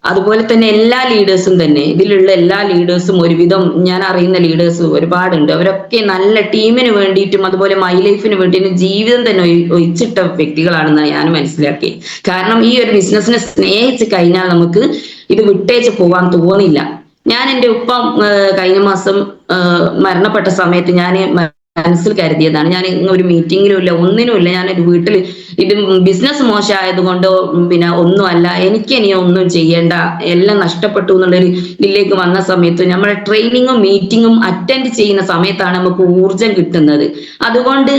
[SPEAKER 1] അതുപോലെ തന്നെ എല്ലാ ലീഡേഴ്സും തന്നെ, ഇതിലുള്ള എല്ലാ ലീഡേഴ്സും ഒരുവിധം ഞാൻ അറിയുന്ന ലീഡേഴ്സ് ഒരുപാടുണ്ട്. അവരൊക്കെ നല്ല ടീമിന് വേണ്ടിയിട്ടും അതുപോലെ മൈ ലൈഫിന് വേണ്ടിയിട്ടും ജീവിതം തന്നെ ഒഴിച്ചിട്ട വ്യക്തികളാണെന്ന് ഞാൻ മനസ്സിലാക്കി. കാരണം ഈ ഒരു ബിസിനസ്സിനെ സ്നേഹിച്ച് കഴിഞ്ഞാൽ നമുക്ക് ഇത് വിട്ടേച്ച് പോവാൻ തോന്നില്ല. ഞാൻ എൻ്റെ ഉപ്പ കഴിഞ്ഞ മാസം മരണപ്പെട്ട സമയത്ത് ഞാൻ മനസ്സിൽ കരുതിയതാണ്, ഞാൻ ഒരു മീറ്റിങ്ങിലും ഇല്ല, ഒന്നിനുമില്ല, ഞാൻ വീട്ടിൽ ഇത് ബിസിനസ് മോശമായത് കൊണ്ടോ പിന്നെ ഒന്നുമല്ല, എനിക്ക് ഇനി ഒന്നും ചെയ്യേണ്ട, എല്ലാം നഷ്ടപ്പെട്ടു എന്നുള്ളൊരു ഇതിലേക്ക് വന്ന സമയത്ത് നമ്മളെ ട്രെയിനിങ്ങും മീറ്റിങ്ങും അറ്റൻഡ് ചെയ്യുന്ന സമയത്താണ് നമുക്ക് ഊർജം കിട്ടുന്നത്. അതുകൊണ്ട്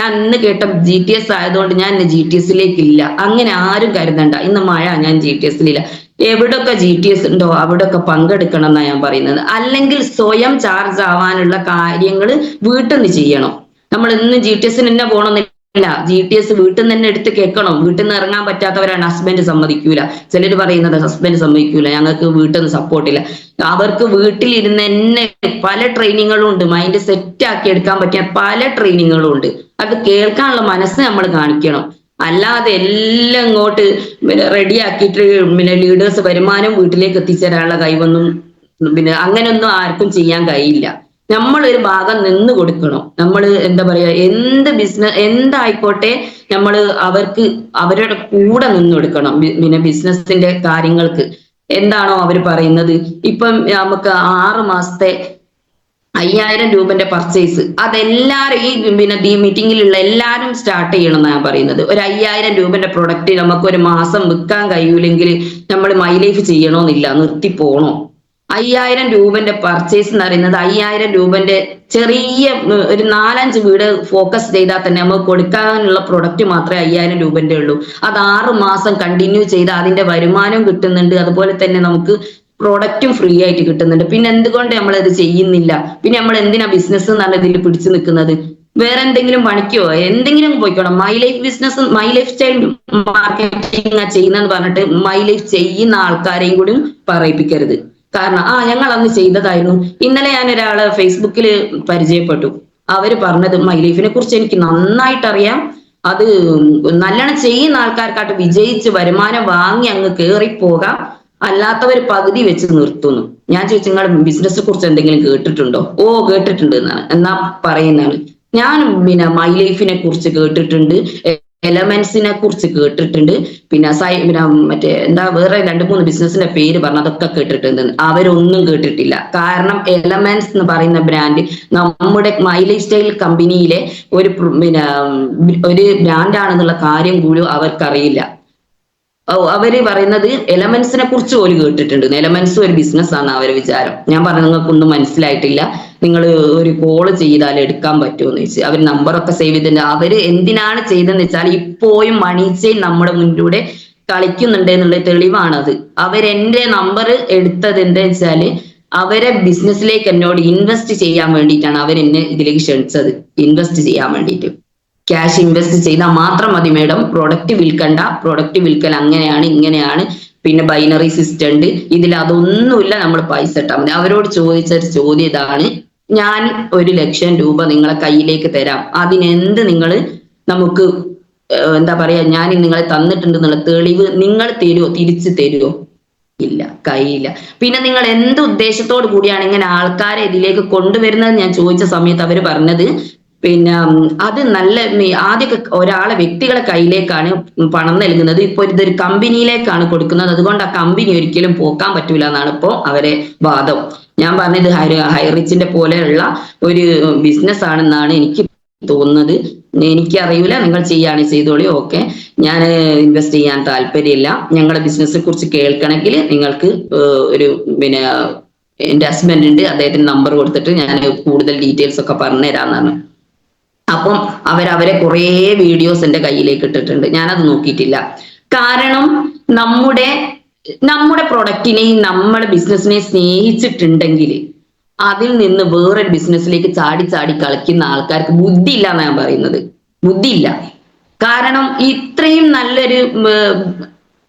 [SPEAKER 1] ഞാൻ ഇന്ന് കേട്ട GTS ആയതുകൊണ്ട് ഞാൻ GTSിലേക്ക് ഇല്ല, അങ്ങനെ ആരും കരുതണ്ട. ഇന്ന് മഴ, ഞാൻ GTSിലില്ല. എവിടൊക്കെ GTS ഉണ്ടോ അവിടൊക്കെ പങ്കെടുക്കണം എന്നാ ഞാൻ പറയുന്നത്. അല്ലെങ്കിൽ സ്വയം ചാർജ് ആവാനുള്ള കാര്യങ്ങൾ വീട്ടിൽ നിന്ന് ചെയ്യണം. നമ്മൾ ഇന്ന് GTSന് തന്നെ പോകണമെന്നില്ല, GTS വീട്ടിൽ നിന്ന് തന്നെ എടുത്ത് കേൾക്കണം. വീട്ടിൽ നിന്ന് ഇറങ്ങാൻ പറ്റാത്തവരാണ്, ഹസ്ബൻഡ് സമ്മതിക്കൂല. ചിലർ പറയുന്നത് ഹസ്ബൻഡ് സമ്മതിക്കൂല, ഞങ്ങൾക്ക് വീട്ടിൽ നിന്ന് സപ്പോർട്ടില്ല. അവർക്ക് വീട്ടിലിരുന്ന് തന്നെ പല ട്രെയിനിങ്ങുകളും ഉണ്ട്, മൈൻഡ് സെറ്റ് ആക്കി എടുക്കാൻ പറ്റിയ പല ട്രെയിനിങ്ങുകളും ഉണ്ട്. അത് കേൾക്കാനുള്ള മനസ്സ് നമ്മൾ കാണിക്കണം. അല്ലാതെ എല്ലാം ഇങ്ങോട്ട് റെഡിയാക്കിയിട്ട് പിന്നെ ലീഡേഴ്സ് വരുമാനം വീട്ടിലേക്ക് എത്തിച്ചേരാനുള്ള കഴിവൊന്നും പിന്നെ അങ്ങനെയൊന്നും ആർക്കും ചെയ്യാൻ കഴിയില്ല. നമ്മളൊരു ഭാഗം നിന്ന് കൊടുക്കണം. നമ്മൾ എന്താ പറയാ, എന്ത് ബിസിനസ് എന്തായിക്കോട്ടെ നമ്മൾ അവരുടെ കൂടെ നിന്ന് കൊടുക്കണം. പിന്നെ ബിസിനസിന്റെ കാര്യങ്ങൾക്ക് എന്താണോ അവർ പറയുന്നത്. ഇപ്പം നമുക്ക് 6 മാസത്തെ 5000 രൂപന്റെ പർച്ചേസ്, അതെല്ലാരും ഈ മീറ്റിങ്ങിലുള്ള എല്ലാരും സ്റ്റാർട്ട് ചെയ്യണം എന്നാണ് പറയുന്നത്. ഒരു 5000 രൂപന്റെ പ്രൊഡക്റ്റ് നമുക്ക് ഒരു മാസം വിൽക്കാൻ കഴിയൂലെങ്കിൽ നമ്മൾ മൈ ലൈഫ് ചെയ്യണമെന്നില്ല, നിർത്തി പോണോ. 5000 രൂപന്റെ പർച്ചേസ് എന്ന് പറയുന്നത് 5000 രൂപന്റെ ചെറിയ ഒരു 4-5 വീട് ഫോക്കസ് ചെയ്താൽ തന്നെ നമുക്ക് കൊടുക്കാനുള്ള പ്രൊഡക്റ്റ് മാത്രമേ 5000 രൂപന്റെ ഉള്ളൂ. അത് 6 മാസം കണ്ടിന്യൂ ചെയ്ത് അതിന്റെ വരുമാനം കിട്ടുന്നുണ്ട്. അതുപോലെ തന്നെ നമുക്ക് പ്രോഡക്റ്റും ഫ്രീ ആയിട്ട് കിട്ടുന്നുണ്ട്. പിന്നെ എന്തുകൊണ്ട് നമ്മളത് ചെയ്യുന്നില്ല? പിന്നെ നമ്മൾ എന്തിനാ ബിസിനസ് എന്ന് പറഞ്ഞതിൽ പിടിച്ചു നിൽക്കുന്നത്? വേറെ എന്തെങ്കിലും പണിക്കോ എന്തെങ്കിലും പോയിക്കോണം. My life business, my lifestyle marketing ചെയ്യുന്നെന്ന് പറഞ്ഞിട്ട് മൈ ലൈഫ് ചെയ്യുന്ന ആൾക്കാരെയും കൂടി പറയിപ്പിക്കരുത്. കാരണം ഞങ്ങൾ അന്ന് ചെയ്തതായിരുന്നു. ഇന്നലെ ഞാൻ ഒരാളെ ഫേസ്ബുക്കിൽ പരിചയപ്പെട്ടു. അവര് പറഞ്ഞത് മൈ ലൈഫിനെ കുറിച്ച് എനിക്ക് നന്നായിട്ട് അറിയാം, അത് നല്ലോണം ചെയ്യുന്ന ആൾക്കാർക്കാട്ട് വിജയിച്ച് വരുമാനം വാങ്ങി അങ്ങ് കേറിപ്പോകാം, അല്ലാത്തവർ പകുതി വെച്ച് നിർത്തുന്നു. ഞാൻ ചോദിച്ചു, നിങ്ങൾ ബിസിനസിനെ കുറിച്ച് എന്തെങ്കിലും കേട്ടിട്ടുണ്ടോ? കേട്ടിട്ടുണ്ട് എന്നാ പറയുന്നതാണ്. ഞാൻ പിന്നെ മൈ ലൈഫിനെ കുറിച്ച് കേട്ടിട്ടുണ്ട്, എലമെന്റ്സിനെ കുറിച്ച് കേട്ടിട്ടുണ്ട്, പിന്നെ മറ്റേ വേറെ 2-3 ബിസിനസിന്റെ പേര് പറഞ്ഞു, അതൊക്കെ കേട്ടിട്ടുണ്ട്. അവരൊന്നും കേട്ടിട്ടില്ല. കാരണം എലമെന്റ്സ് എന്ന് പറയുന്ന ബ്രാൻഡ് നമ്മുടെ മൈ ലൈഫ് സ്റ്റൈൽ കമ്പനിയിലെ ഒരു ബ്രാൻഡാണെന്നുള്ള കാര്യം കൂടി അവർക്കറിയില്ല. അവര് പറയുന്നത് എലമെന്റ്സിനെ കുറിച്ച് പോലും കേട്ടിട്ടുണ്ട്. എലമെന്റ്സ് ഒരു ബിസിനസ് ആണ് അവരെ വിചാരം. ഞാൻ പറഞ്ഞു, നിങ്ങൾക്കൊന്നും മനസ്സിലായിട്ടില്ല, നിങ്ങൾ ഒരു കോള് ചെയ്താൽ എടുക്കാൻ പറ്റുമെന്ന് ചോദിച്ചു. അവർ നമ്പറൊക്കെ സേവ് ചെയ്തിട്ടുണ്ട്. അവര് എന്തിനാണ് ചെയ്തതെന്ന് വെച്ചാൽ ഇപ്പോഴും മണി ചെയിൻ നമ്മുടെ മുന്നിലൂടെ കളിക്കുന്നുണ്ട് എന്നുള്ള തെളിവാണത്. അവരെന്റെ നമ്പർ എടുത്തത് എന്താ വെച്ചാല് അവരെ ബിസിനസ്സിലേക്ക് എന്നോട് ഇൻവെസ്റ്റ് ചെയ്യാൻ വേണ്ടിയിട്ടാണ് അവരെന്നെ ഇതിലേക്ക് ക്ഷണിച്ചത്. ഇൻവെസ്റ്റ് ചെയ്യാൻ വേണ്ടിയിട്ട് ക്യാഷ് ഇൻവെസ്റ്റ് ചെയ്താൽ മാത്രം മതി മേഡം, പ്രൊഡക്റ്റ് വിൽക്കണ്ട, പ്രൊഡക്റ്റ് വിൽക്കൽ അങ്ങനെയാണ് ഇങ്ങനെയാണ്, പിന്നെ ബൈനറി സിസ്റ്റം ഉണ്ട്, ഇതിൽ അതൊന്നുമില്ല, നമ്മൾ പൈസ ഇട്ടാൽ മതി. അവരോട് ചോദിച്ച ഒരു ചോദ്യം ഇതാണ്, ഞാൻ 1,00,000 രൂപ നിങ്ങളെ കയ്യിലേക്ക് തരാം, അതിനെന്ത് നിങ്ങൾ നമുക്ക് എന്താ പറയാ, ഞാൻ നിങ്ങളെ തന്നിട്ടുണ്ട് എന്നുള്ള തെളിവ് നിങ്ങൾ തരുമോ? തിരിച്ചു തരുമോ? ഇല്ല, കഴിയില്ല. പിന്നെ നിങ്ങൾ എന്ത് ഉദ്ദേശത്തോടു കൂടിയാണ് ഇങ്ങനെ ആൾക്കാരെ ഇതിലേക്ക് കൊണ്ടുവരുന്നത് ഞാൻ ചോദിച്ച സമയത്ത് അവർ പറഞ്ഞത്, പിന്നെ അത് ആദ്യമൊക്കെ ഒരാളെ വ്യക്തികളെ കയ്യിലേക്കാണ് പണം നൽകുന്നത്, ഇപ്പൊ ഇതൊരു കമ്പനിയിലേക്കാണ് കൊടുക്കുന്നത്, അതുകൊണ്ട് ആ കമ്പനി ഒരിക്കലും പോക്കാൻ പറ്റൂല എന്നാണ് ഇപ്പോ അവരെ വാദം. ഞാൻ പറഞ്ഞത് ഹൈറിച്ചിന്റെ പോലെയുള്ള ഒരു ബിസിനസ് ആണെന്നാണ് എനിക്ക് തോന്നുന്നത്. എനിക്കറിയില്ല, നിങ്ങൾ ചെയ്യാണ് ചെയ്തോളി, ഓക്കെ, ഞാൻ ഇൻവെസ്റ്റ് ചെയ്യാൻ താല്പര്യമില്ല. ഞങ്ങളുടെ ബിസിനസിനെ കുറിച്ച് കേൾക്കണമെങ്കിൽ നിങ്ങൾക്ക് ഒരു പിന്നെ എന്റെ ഹസ്ബൻഡ് ഉണ്ട്, അദ്ദേഹത്തിന് നമ്പർ കൊടുത്തിട്ട് ഞാൻ കൂടുതൽ ഡീറ്റെയിൽസ് ഒക്കെ പറഞ്ഞു തരാമെന്നാണ്. അപ്പം അവരെ കുറേ വീഡിയോസ് എന്റെ കയ്യിലേക്ക് ഇട്ടിട്ടുണ്ട്, ഞാനത് നോക്കിയിട്ടില്ല. കാരണം നമ്മുടെ പ്രൊഡക്റ്റിനെയും നമ്മുടെ ബിസിനസിനെ സ്നേഹിച്ചിട്ടുണ്ടെങ്കിൽ അതിൽ നിന്ന് വേറൊരു ബിസിനസ്സിലേക്ക് ചാടി ചാടി കളിക്കുന്ന ആൾക്കാർക്ക് ബുദ്ധിയില്ല എന്നാണ് ഞാൻ പറയുന്നത്. ബുദ്ധിയില്ല. കാരണം ഇത്രയും നല്ലൊരു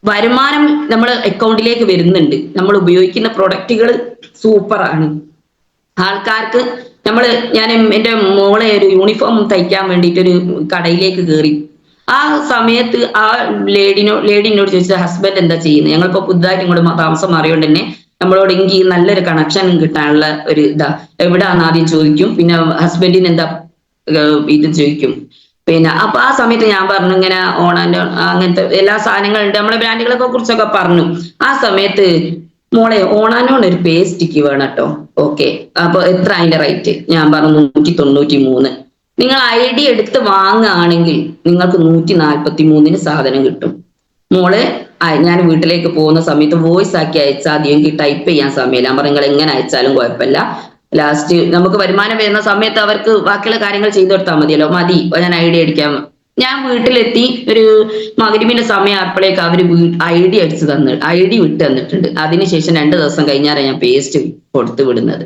[SPEAKER 1] വരുമാനം നമ്മൾ അക്കൗണ്ടിലേക്ക് വരുന്നുണ്ട്. നമ്മൾ ഉപയോഗിക്കുന്ന പ്രൊഡക്റ്റുകൾ സൂപ്പറാണ്. ആൾക്കാർക്ക് ഞാൻ എന്റെ മോളെ ഒരു യൂണിഫോം തയ്ക്കാൻ വേണ്ടിയിട്ട് ഒരു കടയിലേക്ക് കയറി. ആ സമയത്ത് ആ ലേഡിനോട് ചോദിച്ചത് ഹസ്ബൻഡ് എന്താ ചെയ്യുന്നത്, ഞങ്ങളിപ്പോ പുതുതായിട്ട് ഇങ്ങോട്ട് താമസം മാറിയോണ്ട് തന്നെ നമ്മളോട് എനിക്ക് നല്ലൊരു കണക്ഷൻ കിട്ടാനുള്ള ഒരു എവിടാന്ന് ആദ്യം ചോദിക്കും. പിന്നെ ഹസ്ബൻഡിന് എന്താ ഇത് ചോദിക്കും. പിന്നെ അപ്പൊ ആ സമയത്ത് ഞാൻ പറഞ്ഞു ഇങ്ങനെ ഓണാന്റെ അങ്ങനത്തെ എല്ലാ സാധനങ്ങളുണ്ട്, നമ്മളെ ബ്രാൻഡുകളൊക്കെ കുറിച്ചൊക്കെ പറഞ്ഞു. ആ സമയത്ത് മോളെ ഓണാനോണ്ട് ഒരു പേസ്റ്റിക്ക് വേണം കേട്ടോ. ഓക്കെ, അപ്പൊ എത്ര അതിന്റെ റേറ്റ്? ഞാൻ പറഞ്ഞു 193. നിങ്ങൾ ID എടുത്ത് വാങ്ങുകയാണെങ്കിൽ നിങ്ങൾക്ക് 143 സാധനം കിട്ടും. മോള് ഞാൻ വീട്ടിലേക്ക് പോകുന്ന സമയത്ത് വോയിസ് ആക്കി അയച്ചാൽ മതി, എനിക്ക് ടൈപ്പ് ചെയ്യാൻ സമയമില്ല. ഞാൻ പറഞ്ഞു നിങ്ങൾ എങ്ങനെ അയച്ചാലും കുഴപ്പമില്ല, ലാസ്റ്റ് നമുക്ക് വരുമാനം വരുന്ന സമയത്ത് അവർക്ക് ബാക്കിയുള്ള കാര്യങ്ങൾ ചെയ്തു കൊടുത്താൽ മതിയല്ലോ. മതി, ഞാൻ ID അടിക്കാം. ഞാൻ വീട്ടിലെത്തി ഒരു മഗ്‌രിബിന്റെ സമയം ആയപ്പോഴേക്ക് അവര് ID വിട്ട് തന്നിട്ടുണ്ട്. അതിനുശേഷം 2 ദിവസം കഴിഞ്ഞാലാണ് ഞാൻ പേസ്റ്റ് കൊടുത്തു വിടുന്നത്.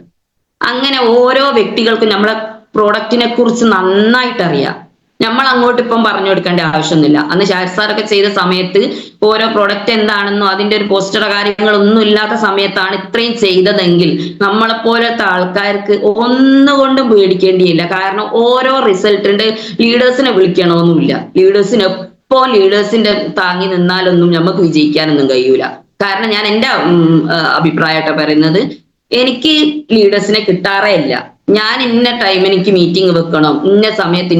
[SPEAKER 1] അങ്ങനെ ഓരോ വ്യക്തികൾക്കും നമ്മളെ പ്രോഡക്റ്റിനെ കുറിച്ച് നന്നായിട്ട് അറിയാം. നമ്മൾ അങ്ങോട്ട് ഇപ്പം പറഞ്ഞു കൊടുക്കേണ്ട ആവശ്യമൊന്നുമില്ല. അന്ന് ഷാഹിദ് സാറൊക്കെ ചെയ്ത സമയത്ത് ഓരോ പ്രൊഡക്റ്റ് എന്താണെന്നോ അതിന്റെ ഒരു പോസ്റ്ററോ കാര്യങ്ങളൊന്നും ഇല്ലാത്ത സമയത്താണ് ഇത്രയും ചെയ്തതെങ്കിൽ നമ്മളെപ്പോലത്തെ ആൾക്കാർക്ക് ഒന്നുകൊണ്ടും പേടിക്കേണ്ടിയില്ല. കാരണം ഓരോ റിസൾട്ടിന്റെ ലീഡേഴ്സിനെ വിളിക്കണമെന്നില്ല. ലീഡേഴ്സിന്റെ താങ്ങി നിന്നാലൊന്നും നമുക്ക് വിജയിക്കാനൊന്നും കഴിയൂല. കാരണം ഞാൻ എന്റെ അഭിപ്രായമായിട്ട് പറയുന്നത്, എനിക്ക് ലീഡേഴ്സിനെ കിട്ടാറേ ഇല്ല. ഞാൻ ഇന്ന ടൈം എനിക്ക് മീറ്റിംഗ് വെക്കണം, ഇന്ന സമയത്ത്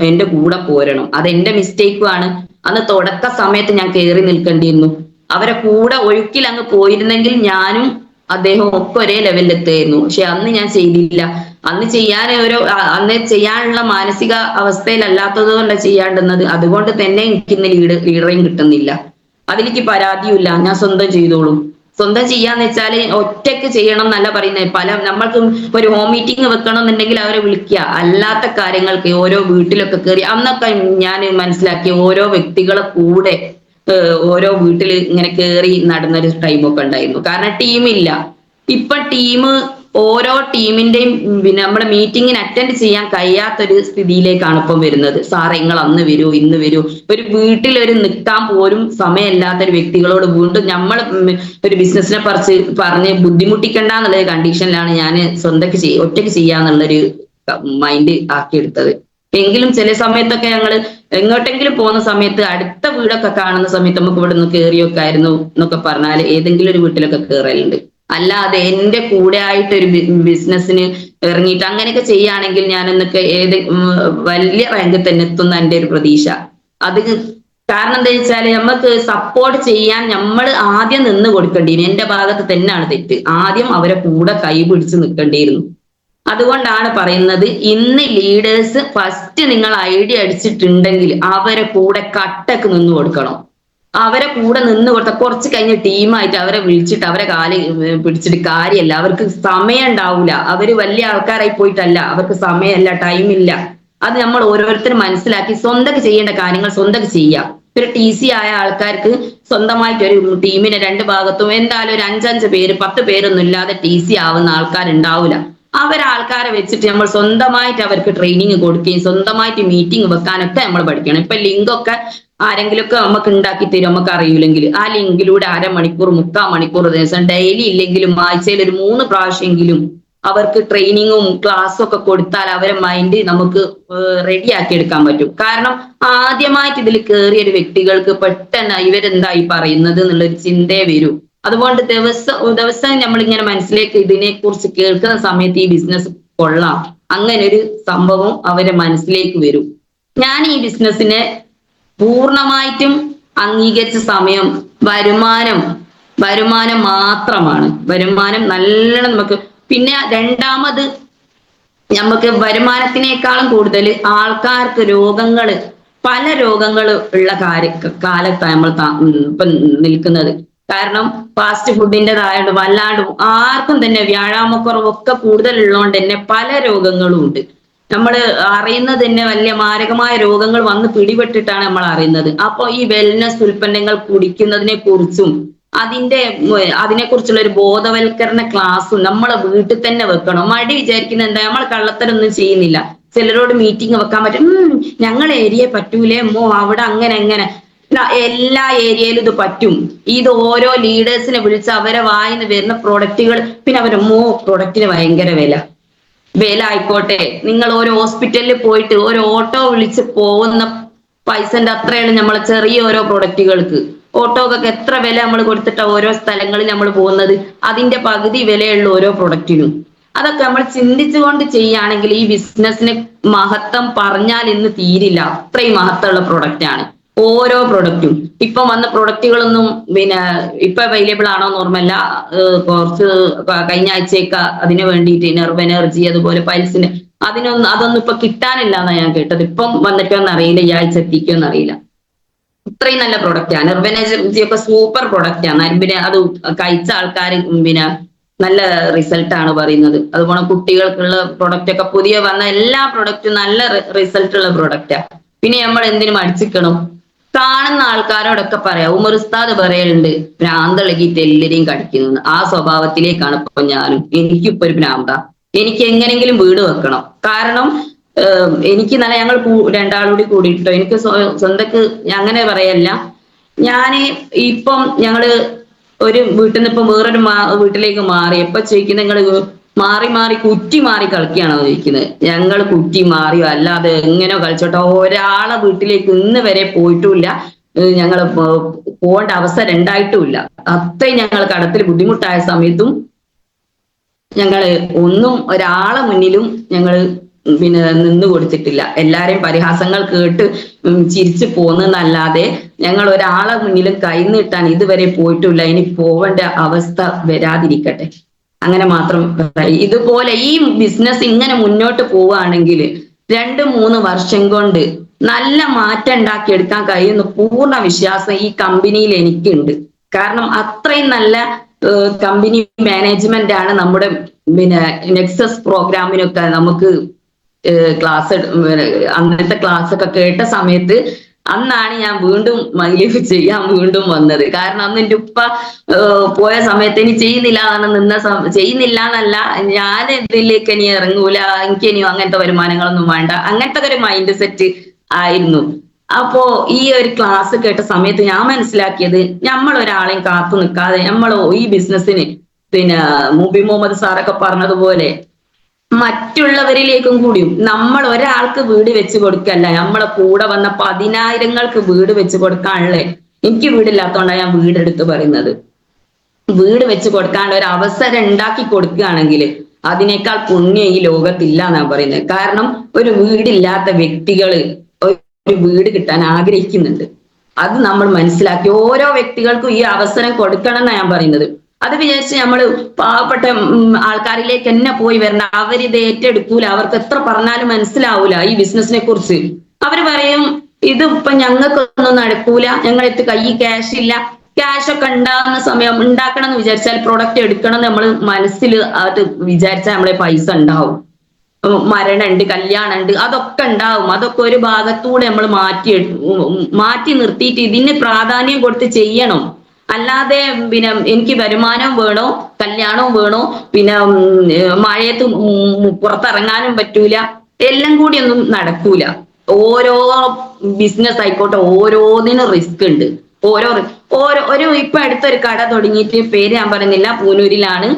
[SPEAKER 1] എന്റെ കൂടെ പോരണം. അതെന്റെ മിസ്റ്റേക്കും ആണ്. അന്ന് തുടക്ക സമയത്ത് ഞാൻ കയറി നിൽക്കേണ്ടിയിരുന്നു. അവരെ കൂടെ ഒഴുക്കിൽ അങ്ങ് പോയിരുന്നെങ്കിൽ ഞാനും അദ്ദേഹവും ഒക്കെ ഒരേ ലെവലിൽ എത്തുമായിരുന്നു. പക്ഷെ അന്ന് ഞാൻ ചെയ്തില്ല. അന്ന് ചെയ്യാനുള്ള മാനസിക അവസ്ഥയിലല്ലാത്തത് കൊണ്ടാണ് ചെയ്യാണ്ടുന്നത്. അതുകൊണ്ട് തന്നെ എനിക്കിന്ന് ലീഡറേയും കിട്ടുന്നില്ല. അതിലേക്ക് പരാതിയുമില്ല, ഞാൻ സ്വന്തം ചെയ്തോളും. സ്വന്തം ചെയ്യാന്ന് വെച്ചാല് ഒറ്റയ്ക്ക് ചെയ്യണം എന്നല്ല പറയുന്നത്. നമ്മൾക്ക് ഒരു ഹോം മീറ്റിംഗ് വെക്കണം എന്നുണ്ടെങ്കിൽ അവരെ വിളിക്കുക. അല്ലാത്ത കാര്യങ്ങൾക്ക് ഓരോ വീട്ടിലൊക്കെ കയറി, അന്നൊക്കെ ഞാൻ മനസ്സിലാക്കിയ ഓരോ വ്യക്തികളെ കൂടെ ഓരോ വീട്ടിൽ ഇങ്ങനെ കയറി നടന്നൊരു ടൈമൊക്കെ ഉണ്ടായിരുന്നു. കാരണം ടീമില്ല. ഇപ്പൊ ഓരോ ടീമിന്റെയും പിന്നെ നമ്മുടെ മീറ്റിങ്ങിന് അറ്റൻഡ് ചെയ്യാൻ കഴിയാത്തൊരു സ്ഥിതിയിലേക്കാണ് ഇപ്പം വരുന്നത്. സാറേ നിങ്ങൾ അന്ന് വരൂ, ഇന്ന് വരൂ. ഒരു വീട്ടിലൊരു നിൽക്കാൻ പോലും സമയമില്ലാത്തൊരു വ്യക്തികളോട് വീണ്ടും നമ്മൾ ഒരു ബിസിനസിനെ പറഞ്ഞ് ബുദ്ധിമുട്ടിക്കണ്ട എന്നുള്ളൊരു കണ്ടീഷനിലാണ് ഞാൻ ഒറ്റയ്ക്ക് ചെയ്യാന്നുള്ളൊരു മൈൻഡ് ആക്കിയെടുത്തത്. എങ്കിലും ചില സമയത്തൊക്കെ ഞങ്ങൾ എങ്ങോട്ടെങ്കിലും പോകുന്ന സമയത്ത് അടുത്ത വീടൊക്കെ കാണുന്ന സമയത്ത് നമുക്ക് ഇവിടെ നിന്ന് കയറിയൊക്കെ ആയിരുന്നു എന്നൊക്കെ പറഞ്ഞാൽ ഏതെങ്കിലും ഒരു വീട്ടിലൊക്കെ കയറലുണ്ട്. അല്ലാതെ എന്റെ കൂടെ ആയിട്ട് ഒരു ബിസിനസ്സിന് ഇറങ്ങിയിട്ട് അങ്ങനെയൊക്കെ ചെയ്യുകയാണെങ്കിൽ ഞാൻ എന്നൊക്കെ വലിയ റാങ്കിൽ തന്നെ എത്തുന്ന എന്റെ ഒരു പ്രതീക്ഷ. അത് കാരണം എന്താ വെച്ചാല് നമുക്ക് സപ്പോർട്ട് ചെയ്യാൻ നമ്മൾ ആദ്യം നിന്ന് കൊടുക്കേണ്ടിയിരുന്നു. എന്റെ ഭാഗത്ത് തന്നെയാണ് തെറ്റ്. ആദ്യം അവരെ കൂടെ കൈപിടിച്ച് നിൽക്കേണ്ടിയിരുന്നു. അതുകൊണ്ടാണ് പറയുന്നത്, ഇന്ന് ലീഡേഴ്സ് ഫസ്റ്റ് നിങ്ങൾ ID അടിച്ചിട്ടുണ്ടെങ്കിൽ അവരെ കൂടെ കട്ടക്ക് നിന്ന് കൊടുക്കണം. അവരെ കൂടെ നിന്ന് കൊടുത്ത കുറച്ച് കഴിഞ്ഞ ടീമായിട്ട് അവരെ വിളിച്ചിട്ട് അവരെ കാല് പിടിച്ചിട്ട് കാര്യമല്ല. അവർക്ക് സമയം ഉണ്ടാവൂല. അവര് വലിയ ആൾക്കാരായി പോയിട്ടല്ല, അവർക്ക് സമയമല്ല, ടൈമില്ല. അത് നമ്മൾ ഓരോരുത്തരും മനസ്സിലാക്കി സ്വന്തം ചെയ്യേണ്ട കാര്യങ്ങൾ സ്വന്തം ചെയ്യാം. ഒരു TC ആയ ആൾക്കാർക്ക് സ്വന്തമായിട്ട് ഒരു ടീമിനെ 2 ഭാഗത്തും എന്തായാലും ഒരു 5 പേര് 10 പേരൊന്നും ഇല്ലാതെ TC ആവുന്ന ആൾക്കാരുണ്ടാവില്ല. ആൾക്കാരെ വെച്ചിട്ട് നമ്മൾ സ്വന്തമായിട്ട് അവർക്ക് ട്രെയിനിങ് കൊടുക്കുകയും സ്വന്തമായിട്ട് മീറ്റിംഗ് വെക്കാനൊക്കെ നമ്മൾ പഠിക്കണം. ഇപ്പൊ ലിങ്കൊക്കെ ആരെങ്കിലുമൊക്കെ നമുക്ക് ഉണ്ടാക്കി തരും, നമുക്ക് അറിയില്ലെങ്കിൽ ആ ലിങ്കിലൂടെ 1/2 മണിക്കൂർ 3/4 മണിക്കൂർ ദിവസം ഡെയിലി ഇല്ലെങ്കിലും ആഴ്ചയിൽ ഒരു 3 പ്രാവശ്യമെങ്കിലും അവർക്ക് ട്രെയിനിങ്ങും ക്ലാസ്സും ഒക്കെ കൊടുത്താൽ അവരെ മൈൻഡ് നമുക്ക് റെഡിയാക്കി എടുക്കാൻ പറ്റും. കാരണം ആദ്യമായിട്ട് ഇതിൽ കയറിയ ഒരു വ്യക്തികൾക്ക് പെട്ടെന്ന് ഇവരെന്തായി പറയുന്നത് എന്നുള്ളൊരു ചിന്തയെ വരൂ. അതുകൊണ്ട് ദിവസം നമ്മളിങ്ങനെ മനസ്സിലേക്ക് ഇതിനെ കുറിച്ച് കേൾക്കുന്ന സമയത്ത് ഈ ബിസിനസ് കൊള്ളാം, അങ്ങനെ ഒരു സംഭവം അവരെ മനസ്സിലേക്ക് വരും. ഞാൻ ഈ ബിസിനസ്സിനെ പൂർണ്ണമായിട്ടും അംഗീകരിച്ച സമയം വരുമാനം മാത്രമാണ്. വരുമാനം നല്ലോണം നമുക്ക്. പിന്നെ രണ്ടാമത് നമുക്ക് വരുമാനത്തിനേക്കാളും കൂടുതൽ ആൾക്കാർക്ക് പല രോഗങ്ങൾ ഉള്ള കാലത്താണ് നമ്മൾ ഇപ്പൊ നിൽക്കുന്നത്. കാരണം ഫാസ്റ്റ് ഫുഡിൻ്റെതായോണ്ട് വല്ലാണ്ട് ആർക്കും തന്നെ വ്യായാമക്കുറവൊക്കെ കൂടുതലുള്ളതുകൊണ്ട് തന്നെ പല രോഗങ്ങളും ഉണ്ട്. നമ്മൾ അറിയുന്നത് തന്നെ വലിയ മാരകമായ രോഗങ്ങൾ വന്ന് പിടിപെട്ടിട്ടാണ് നമ്മൾ അറിയുന്നത്. അപ്പൊ ഈ വെൽനസ് ഉൽപ്പന്നങ്ങൾ കുടിക്കുന്നതിനെ കുറിച്ചും അതിനെക്കുറിച്ചുള്ള ഒരു ബോധവൽക്കരണ ക്ലാസ്സും നമ്മളെ വീട്ടിൽ തന്നെ വെക്കണം. മടി വിചാരിക്കുന്ന എന്താ, നമ്മൾ കള്ളത്തരൊന്നും ചെയ്യുന്നില്ല. ചിലരോട് മീറ്റിംഗ് വെക്കാൻ പറ്റും, ഞങ്ങളെ ഏരിയയെ പറ്റൂലേ അവിടെ അങ്ങനെ എല്ലാ ഏരിയയിലും ഇത് പറ്റും. ഇത് ഓരോ ലീഡേഴ്സിനെ വിളിച്ച് അവരെ വായിന്ന് വരുന്ന പ്രൊഡക്റ്റുകൾ, പിന്നെ പ്രൊഡക്റ്റിന് ഭയങ്കര വില ആയിക്കോട്ടെ. നിങ്ങൾ ഓരോ ഹോസ്പിറ്റലിൽ പോയിട്ട് ഒരു ഓട്ടോ വിളിച്ച് പോകുന്ന പൈസന്റെ അത്രയാണ് നമ്മളെ ചെറിയ ഓരോ പ്രൊഡക്റ്റുകൾക്ക്. ഓട്ടോക്കൊക്കെ എത്ര വില നമ്മൾ കൊടുത്തിട്ടാ ഓരോ സ്ഥലങ്ങളിൽ നമ്മൾ പോകുന്നത്. അതിന്റെ പകുതി വിലയുള്ള ഓരോ പ്രൊഡക്റ്റിനും. അതൊക്കെ നമ്മൾ ചിന്തിച്ചുകൊണ്ട് ചെയ്യുകയാണെങ്കിൽ ഈ ബിസിനസ്സിന് മഹത്വം പറഞ്ഞാൽ ഇന്ന് തീരില്ല. അത്രയും മഹത്വമുള്ള പ്രൊഡക്റ്റ് ആണ് ഓരോ പ്രൊഡക്റ്റും. ഇപ്പം വന്ന പ്രൊഡക്റ്റുകളൊന്നും ഇപ്പൊ അവൈലബിൾ ആണോ ഓർമ്മല്ല. കുറച്ച് കഴിഞ്ഞ ആഴ്ചയൊക്കെ അതിന് വേണ്ടിയിട്ട് നെർവ് എനർജി, അതുപോലെ പൈൽസിന് അതൊന്നും ഇപ്പൊ കിട്ടാനില്ല എന്നാ ഞാൻ കേട്ടത്. ഇപ്പം വന്നിട്ടോന്ന് അറിയില്ല, ഈ ആഴ്ച എത്തിക്കോന്ന് അറിയില്ല. ഇത്രയും നല്ല പ്രൊഡക്റ്റാണ്. നെർവ് എനർജി ഒക്കെ സൂപ്പർ പ്രൊഡക്റ്റാണ്. നരമ്പിനെ അത് കഴിച്ച ആൾക്കാർ നല്ല റിസൾട്ട് ആണ് പറയുന്നത്. അതുപോലെ കുട്ടികൾക്കുള്ള പ്രൊഡക്റ്റ് ഒക്കെ പുതിയ വന്ന എല്ലാ പ്രൊഡക്റ്റും നല്ല റിസൾട്ട് ഉള്ള പ്രൊഡക്റ്റാ. പിന്നെ നമ്മൾ എന്തിനും അടിച്ചിക്കണം. കാണുന്ന ആൾക്കാരോടൊക്കെ പറയാം, ഉമർ ഉസ്താദ് പറയലുണ്ട് ഭ്രാന്തളകിയിട്ട് എല്ലാരെയും കടിക്കുന്നു. ആ സ്വഭാവത്തിലേക്കാണ് ഇപ്പൊ ഞാനും. എനിക്കിപ്പോ ഒരു ഭ്രാന്ത. എനിക്ക് എങ്ങനെങ്കിലും വീട് വെക്കണം. കാരണം എനിക്ക് ഞങ്ങൾ രണ്ടാളൂടി കൂടിയിട്ടോ, എനിക്ക് സ്വന്തക്ക് അങ്ങനെ പറയല്ല. ഞാന് ഇപ്പം ഞങ്ങള് ഒരു വീട്ടിൽ നിന്ന് ഇപ്പൊ വേറൊരു വീട്ടിലേക്ക് മാറി. എപ്പൊ ചോദിക്കുന്നത്, നിങ്ങള് മാറി മാറി കുറ്റി മാറി കളിക്കുകയാണോ ചോദിക്കുന്നത്. ഞങ്ങൾ കുറ്റി മാറിയോ അല്ലാതെ എങ്ങനെയോ കളിച്ചോട്ടോ. ഒരാളെ വീട്ടിലേക്ക് ഇന്ന് വരെ പോയിട്ടുമില്ല. ഞങ്ങൾ പോകേണ്ട അവസരം ഉണ്ടായിട്ടുമില്ല. അത്രയും ഞങ്ങൾ കടത്തിൽ ബുദ്ധിമുട്ടായ സമയത്തും ഞങ്ങള് ഒരാളെ മുന്നിലും ഞങ്ങള് നിന്ന് കൊടുത്തിട്ടില്ല. എല്ലാരെയും പരിഹാസങ്ങൾ കേട്ട് ചിരിച്ചു പോന്നല്ലാതെ ഞങ്ങൾ ഒരാളെ മുന്നിലും കൈ നീട്ടാൻ ഇതുവരെ പോയിട്ടില്ല. ഇനി പോവേണ്ട അവസ്ഥ വരാതിരിക്കട്ടെ. അങ്ങനെ മാത്രം. ഇതുപോലെ ഈ ബിസിനസ് ഇങ്ങനെ മുന്നോട്ട് പോവുകയാണെങ്കിൽ 2-3 വർഷം കൊണ്ട് നല്ല മാറ്റം ഉണ്ടാക്കിയെടുക്കാൻ കഴിയുന്ന പൂർണ്ണ വിശ്വാസം ഈ കമ്പനിയിൽ എനിക്കുണ്ട്. കാരണം അത്രയും നല്ല കമ്പനി മാനേജ്മെന്റ് ആണ് നമ്മുടെ നെക്സസ് പ്രോഗ്രാമിനൊക്കെ നമുക്ക് ക്ലാസ് അന്നത്തെ ക്ലാസ് ഒക്കെ കേട്ട സമയത്ത് അന്നാണ് ഞാൻ വീണ്ടും മൈലീഫ് ചെയ്യാൻ വീണ്ടും വന്നത്. കാരണം അന്ന് എൻ്റെ ഉപ്പ പോയ സമയത്ത് ഇനി ചെയ്യുന്നില്ല ചെയ്യുന്നില്ല എന്നല്ല, ഞാൻ ഇതിലേക്ക് ഇനി ഇറങ്ങൂല, എനിക്ക് ഇനി അങ്ങനത്തെ വരുമാനങ്ങളൊന്നും വേണ്ട, അങ്ങനത്തെ ഒരു മൈൻഡ് സെറ്റ് ആയിരുന്നു. അപ്പോ ഈ ഒരു ക്ലാസ് കേട്ട സമയത്ത് ഞാൻ മനസ്സിലാക്കിയത്, നമ്മൾ ഒരാളെയും കാത്തു നിൽക്കാതെ നമ്മൾ ഈ ബിസിനസ്സിന് മുബി മുഹമ്മദ് സാറൊക്കെ പറഞ്ഞതുപോലെ മറ്റുള്ളവരിലേക്കും കൂടിയും നമ്മൾ ഒരാൾക്ക് വീട് വെച്ച് കൊടുക്കല്ല, നമ്മളെ കൂടെ വന്ന 10,000-ങ്ങൾക്ക് വീട് വെച്ച് കൊടുക്കാനുള്ള. എനിക്ക് വീടില്ലാത്തതുകൊണ്ടാണ് ഞാൻ വീടെടുത്ത് പറയുന്നത്. വീട് വെച്ച് കൊടുക്കാനുള്ള ഒരു അവസരം ഉണ്ടാക്കി കൊടുക്കുകയാണെങ്കിൽ അതിനേക്കാൾ പുണ്യം ഈ ലോകത്തില്ല എന്നാണ് പറയുന്നത്. കാരണം ഒരു വീടില്ലാത്ത വ്യക്തികള് ഒരു വീട് കിട്ടാൻ ആഗ്രഹിക്കുന്നുണ്ട്. അത് നമ്മൾ മനസ്സിലാക്കി ഓരോ വ്യക്തികൾക്കും ഈ അവസരം കൊടുക്കണം എന്നാണ് ഞാൻ പറയുന്നത്. അത് വിചാരിച്ച് നമ്മൾ പാവപ്പെട്ട ആൾക്കാരിലേക്ക് തന്നെ പോയി വരണം. അവരിത് ഏറ്റെടുക്കൂല. അവർക്ക് എത്ര പറഞ്ഞാലും മനസ്സിലാവൂല ഈ ബിസിനസിനെ കുറിച്ച്. അവര് പറയും ഇത് ഇപ്പൊ ഞങ്ങൾക്കൊന്നും നടക്കൂല, ഞങ്ങളെടുത്ത് കൈ ക്യാഷ് ഇല്ല. ക്യാഷ് ഒക്കെ ഉണ്ടാകുന്ന സമയം ഉണ്ടാക്കണം എന്ന് വിചാരിച്ചാൽ, പ്രൊഡക്റ്റ് എടുക്കണം എന്ന് നമ്മൾ മനസ്സിൽ അത് വിചാരിച്ചാൽ നമ്മളെ പൈസ ഉണ്ടാവും. മരണമുണ്ട്, കല്യാണമുണ്ട്, അതൊക്കെ ഉണ്ടാവും. അതൊക്കെ ഒരു ഭാഗത്തൂടെ നമ്മൾ മാറ്റി നിർത്തിയിട്ട് ഇതിന് പ്രാധാന്യം കൊടുത്ത് ചെയ്യണം. അല്ലാതെ എനിക്ക് വരുമാനം വേണോ, കല്യാണവും വേണോ, മഴയത്ത് പുറത്തിറങ്ങാനും പറ്റൂല, എല്ലാം കൂടി ഒന്നും നടക്കൂല. ഓരോ ബിസിനസ് ആയിക്കോട്ടെ ഓരോന്നിനും റിസ്ക് ഉണ്ട്. ഇപ്പൊ അടുത്തൊരു കട തുടങ്ങിയിട്ട്, പേര് ഞാൻ പറയുന്നില്ല, പൂനൂരിലാണ്.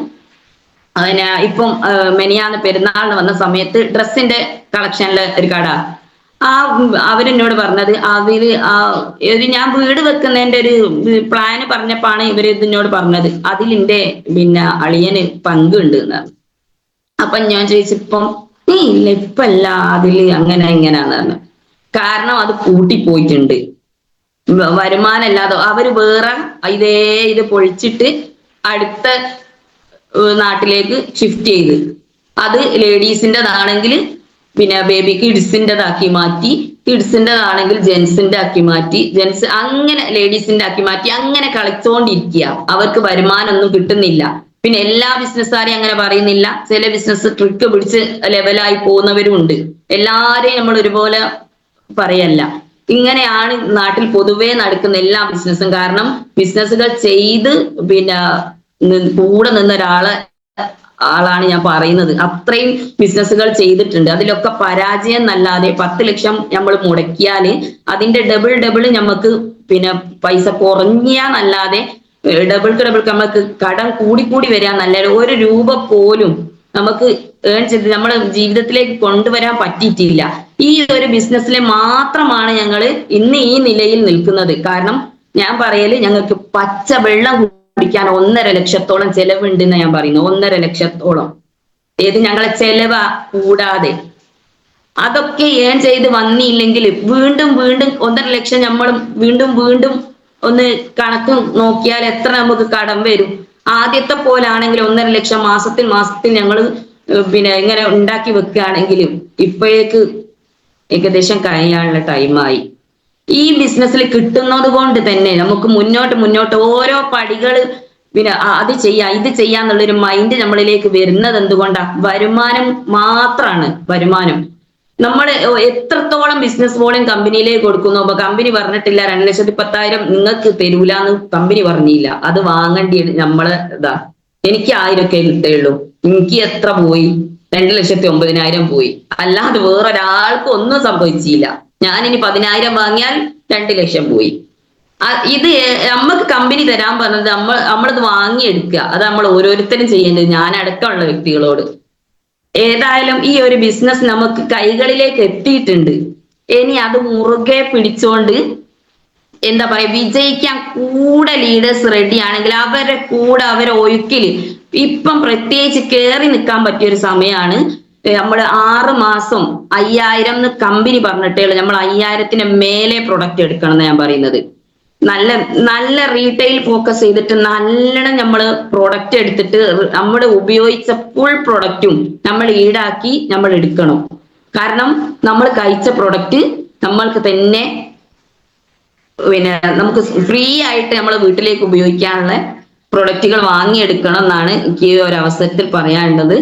[SPEAKER 1] ഇപ്പം മെനിയാന്ന് പെരുന്നാളിന് വന്ന സമയത്ത് ഡ്രസ്സിന്റെ കളക്ഷനിലെ ഒരു കട. അവരെന്നോട് പറഞ്ഞത് ഞാൻ വീട് വെക്കുന്നതിന്റെ ഒരു പ്ലാന് പറഞ്ഞപ്പോഴാണ് ഇവര് ഇതിനോട് പറഞ്ഞത് അതിലിന്റെ അളിയന് പങ്കുണ്ട് എന്നാണ്. അപ്പൊ ഞാൻ ചോദിച്ചപ്പം ഇല്ല ഇപ്പല്ല അതില് അങ്ങനെ എങ്ങനെയാന്ന് പറഞ്ഞു. കാരണം അത് പൂട്ടിപ്പോയിട്ടുണ്ട്, വരുമാനം ഇല്ലാതെ. അവര് വേറെ ഇത് പൊളിച്ചിട്ട് അടുത്ത നാട്ടിലേക്ക് ഷിഫ്റ്റ് ചെയ്ത്, അത് ലേഡീസിൻ്റെതാണെങ്കിൽ ബേബി കിഡ്സിൻ്റെതാക്കി മാറ്റി, കിഡ്സിൻ്റെതാണെങ്കിൽ ജെൻസിന്റെ ആക്കി മാറ്റി, ജെൻസ് അങ്ങനെ ലേഡീസിന്റെ ആക്കി മാറ്റി, അങ്ങനെ കളിച്ചോണ്ടിരിക്കുക. അവർക്ക് വരുമാനമൊന്നും കിട്ടുന്നില്ല. പിന്നെ എല്ലാ ബിസിനസ്സുകാരെയും അങ്ങനെ പറയുന്നില്ല. ചില ബിസിനസ് ട്രിക്ക് പിടിച്ച് ലെവലായി പോകുന്നവരും ഉണ്ട്. എല്ലാരെയും നമ്മൾ ഒരുപോലെ പറയല്ല. ഇങ്ങനെയാണ് നാട്ടിൽ പൊതുവേ നടക്കുന്ന എല്ലാ ബിസിനസ്സും. കാരണം ബിസിനസ്സുകൾ ചെയ്ത് പിന്നെ കൂടെ നിന്ന ആളാണ് ഞാൻ പറയുന്നത്. അത്രയും ബിസിനസ്സുകൾ ചെയ്തിട്ടുണ്ട്. അതിലൊക്കെ പരാജയം എന്നല്ലാതെ 10 ലക്ഷം നമ്മൾ മുടക്കിയാല് അതിന്റെ ഡബിൾ നമുക്ക് പിന്നെ പൈസ കുറഞ്ഞാന്നല്ലാതെ ഡബിൾ നമുക്ക് കടം കൂടി വരാന്നല്ലാതെ 1 രൂപ പോലും നമുക്ക് ഏൺ ചെയ്ത് നമ്മുടെ ജീവിതത്തിലേക്ക് കൊണ്ടുവരാൻ പറ്റിയിട്ടില്ല. ഈ ഒരു ബിസിനസ്സിലെ മാത്രമാണ് ഞങ്ങൾ ഇന്ന് ഈ നിലയിൽ നിൽക്കുന്നത്. കാരണം ഞാൻ പറയല്, ഞങ്ങൾക്ക് പച്ച വെള്ളം കുടിക്കാൻ 1.5 ലക്ഷത്തോളം ചെലവുണ്ടെന്ന് ഞാൻ പറയുന്നു. 1.5 ലക്ഷത്തോളം. ഏത് ഞങ്ങളെ ചെലവ് കൂടാതെ. അതൊക്കെ ഏൺ ചെയ്ത് വന്നില്ലെങ്കിൽ വീണ്ടും 1.5 ലക്ഷം നമ്മൾ വീണ്ടും ഒന്ന് കണക്ക് നോക്കിയാൽ എത്ര നമുക്ക് കടം വരും. ആദ്യത്തെ പോലാണെങ്കിൽ 1.5 ലക്ഷം മാസത്തിൽ ഞങ്ങൾ പിന്നെ ഇങ്ങനെ ഉണ്ടാക്കി വെക്കുകയാണെങ്കിലും ഇപ്പോഴേക്ക് ഏകദേശം കഴിയാനുള്ള ടൈമായി. ഈ ബിസിനസ്സിൽ കിട്ടുന്നത് കൊണ്ട് തന്നെ നമുക്ക് മുന്നോട്ട് ഓരോ പടികൾ പിന്നെ അത് ഇത് ചെയ്യാന്നുള്ളൊരു മൈൻഡ് നമ്മളിലേക്ക് വരുന്നത് എന്തുകൊണ്ടാ? വരുമാനം മാത്രമാണ്. വരുമാനം നമ്മൾ എത്രത്തോളം ബിസിനസ് വോളിയം കമ്പനിയിലേക്ക് കൊടുക്കുന്നു. അപ്പൊ കമ്പനി പറഞ്ഞിട്ടില്ല 2,10,000 നിങ്ങൾക്ക് തരൂലെന്ന് കമ്പനി പറഞ്ഞില്ല. അത് വാങ്ങേണ്ടി നമ്മള് എനിക്ക് 1000 കിട്ടുള്ളൂ. എനിക്ക് എത്ര പോയി? 2,09,000 പോയി. അല്ലാതെ വേറൊരാൾക്കും ഒന്നും സംഭവിച്ചില്ല. ഞാനിനി 10,000 വാങ്ങിയാൽ 2 ലക്ഷം പോയി. ഇത് നമുക്ക് കമ്പനി തരാൻ പറഞ്ഞത് നമ്മളത് വാങ്ങിയെടുക്കുക. അത് നമ്മൾ ഓരോരുത്തരും ചെയ്യേണ്ടത്, ഞാനടക്കമുള്ള വ്യക്തികളോട്. ഏതായാലും ഈ ഒരു ബിസിനസ് നമുക്ക് കൈകളിലേക്ക് എത്തിയിട്ടുണ്ട്. ഇനി അത് മുറുകെ പിടിച്ചോണ്ട് എന്താ പറയാ, വിജയിക്കാൻ കൂടെ ലീഡേഴ്സ് റെഡി ആണെങ്കിൽ അവരെ കൂടെ അവരെ ഒഴുക്കില് ഇപ്പം പ്രത്യേകിച്ച് കയറി നിൽക്കാൻ പറ്റിയൊരു സമയമാണ്. നമ്മൾ 6 മാസം 5,000 എന്ന് കമ്പനി പറഞ്ഞിട്ടേ ഉള്ളൂ. നമ്മൾ 5,000-ന് മേലെ പ്രൊഡക്റ്റ് എടുക്കണം എന്ന് ഞാൻ പറയുന്നത്. നല്ല റീറ്റെയിൽ ഫോക്കസ് ചെയ്തിട്ട് നല്ലോണം നമ്മൾ പ്രൊഡക്റ്റ് എടുത്തിട്ട് നമ്മുടെ ഉപയോഗിച്ച ഫുൾ പ്രൊഡക്റ്റും നമ്മൾ ഈടാക്കി നമ്മൾ എടുക്കണം. കാരണം നമ്മൾ കഴിച്ച പ്രൊഡക്റ്റ് നമ്മൾക്ക് തന്നെ പിന്നെ നമുക്ക് ഫ്രീ ആയിട്ട് നമ്മളെ വീട്ടിലേക്ക് ഉപയോഗിക്കാനുള്ള പ്രൊഡക്റ്റുകൾ വാങ്ങിയെടുക്കണം എന്നാണ് എനിക്ക് ഈ ഒരു അവസരത്തിൽ പറയാനുള്ളത്.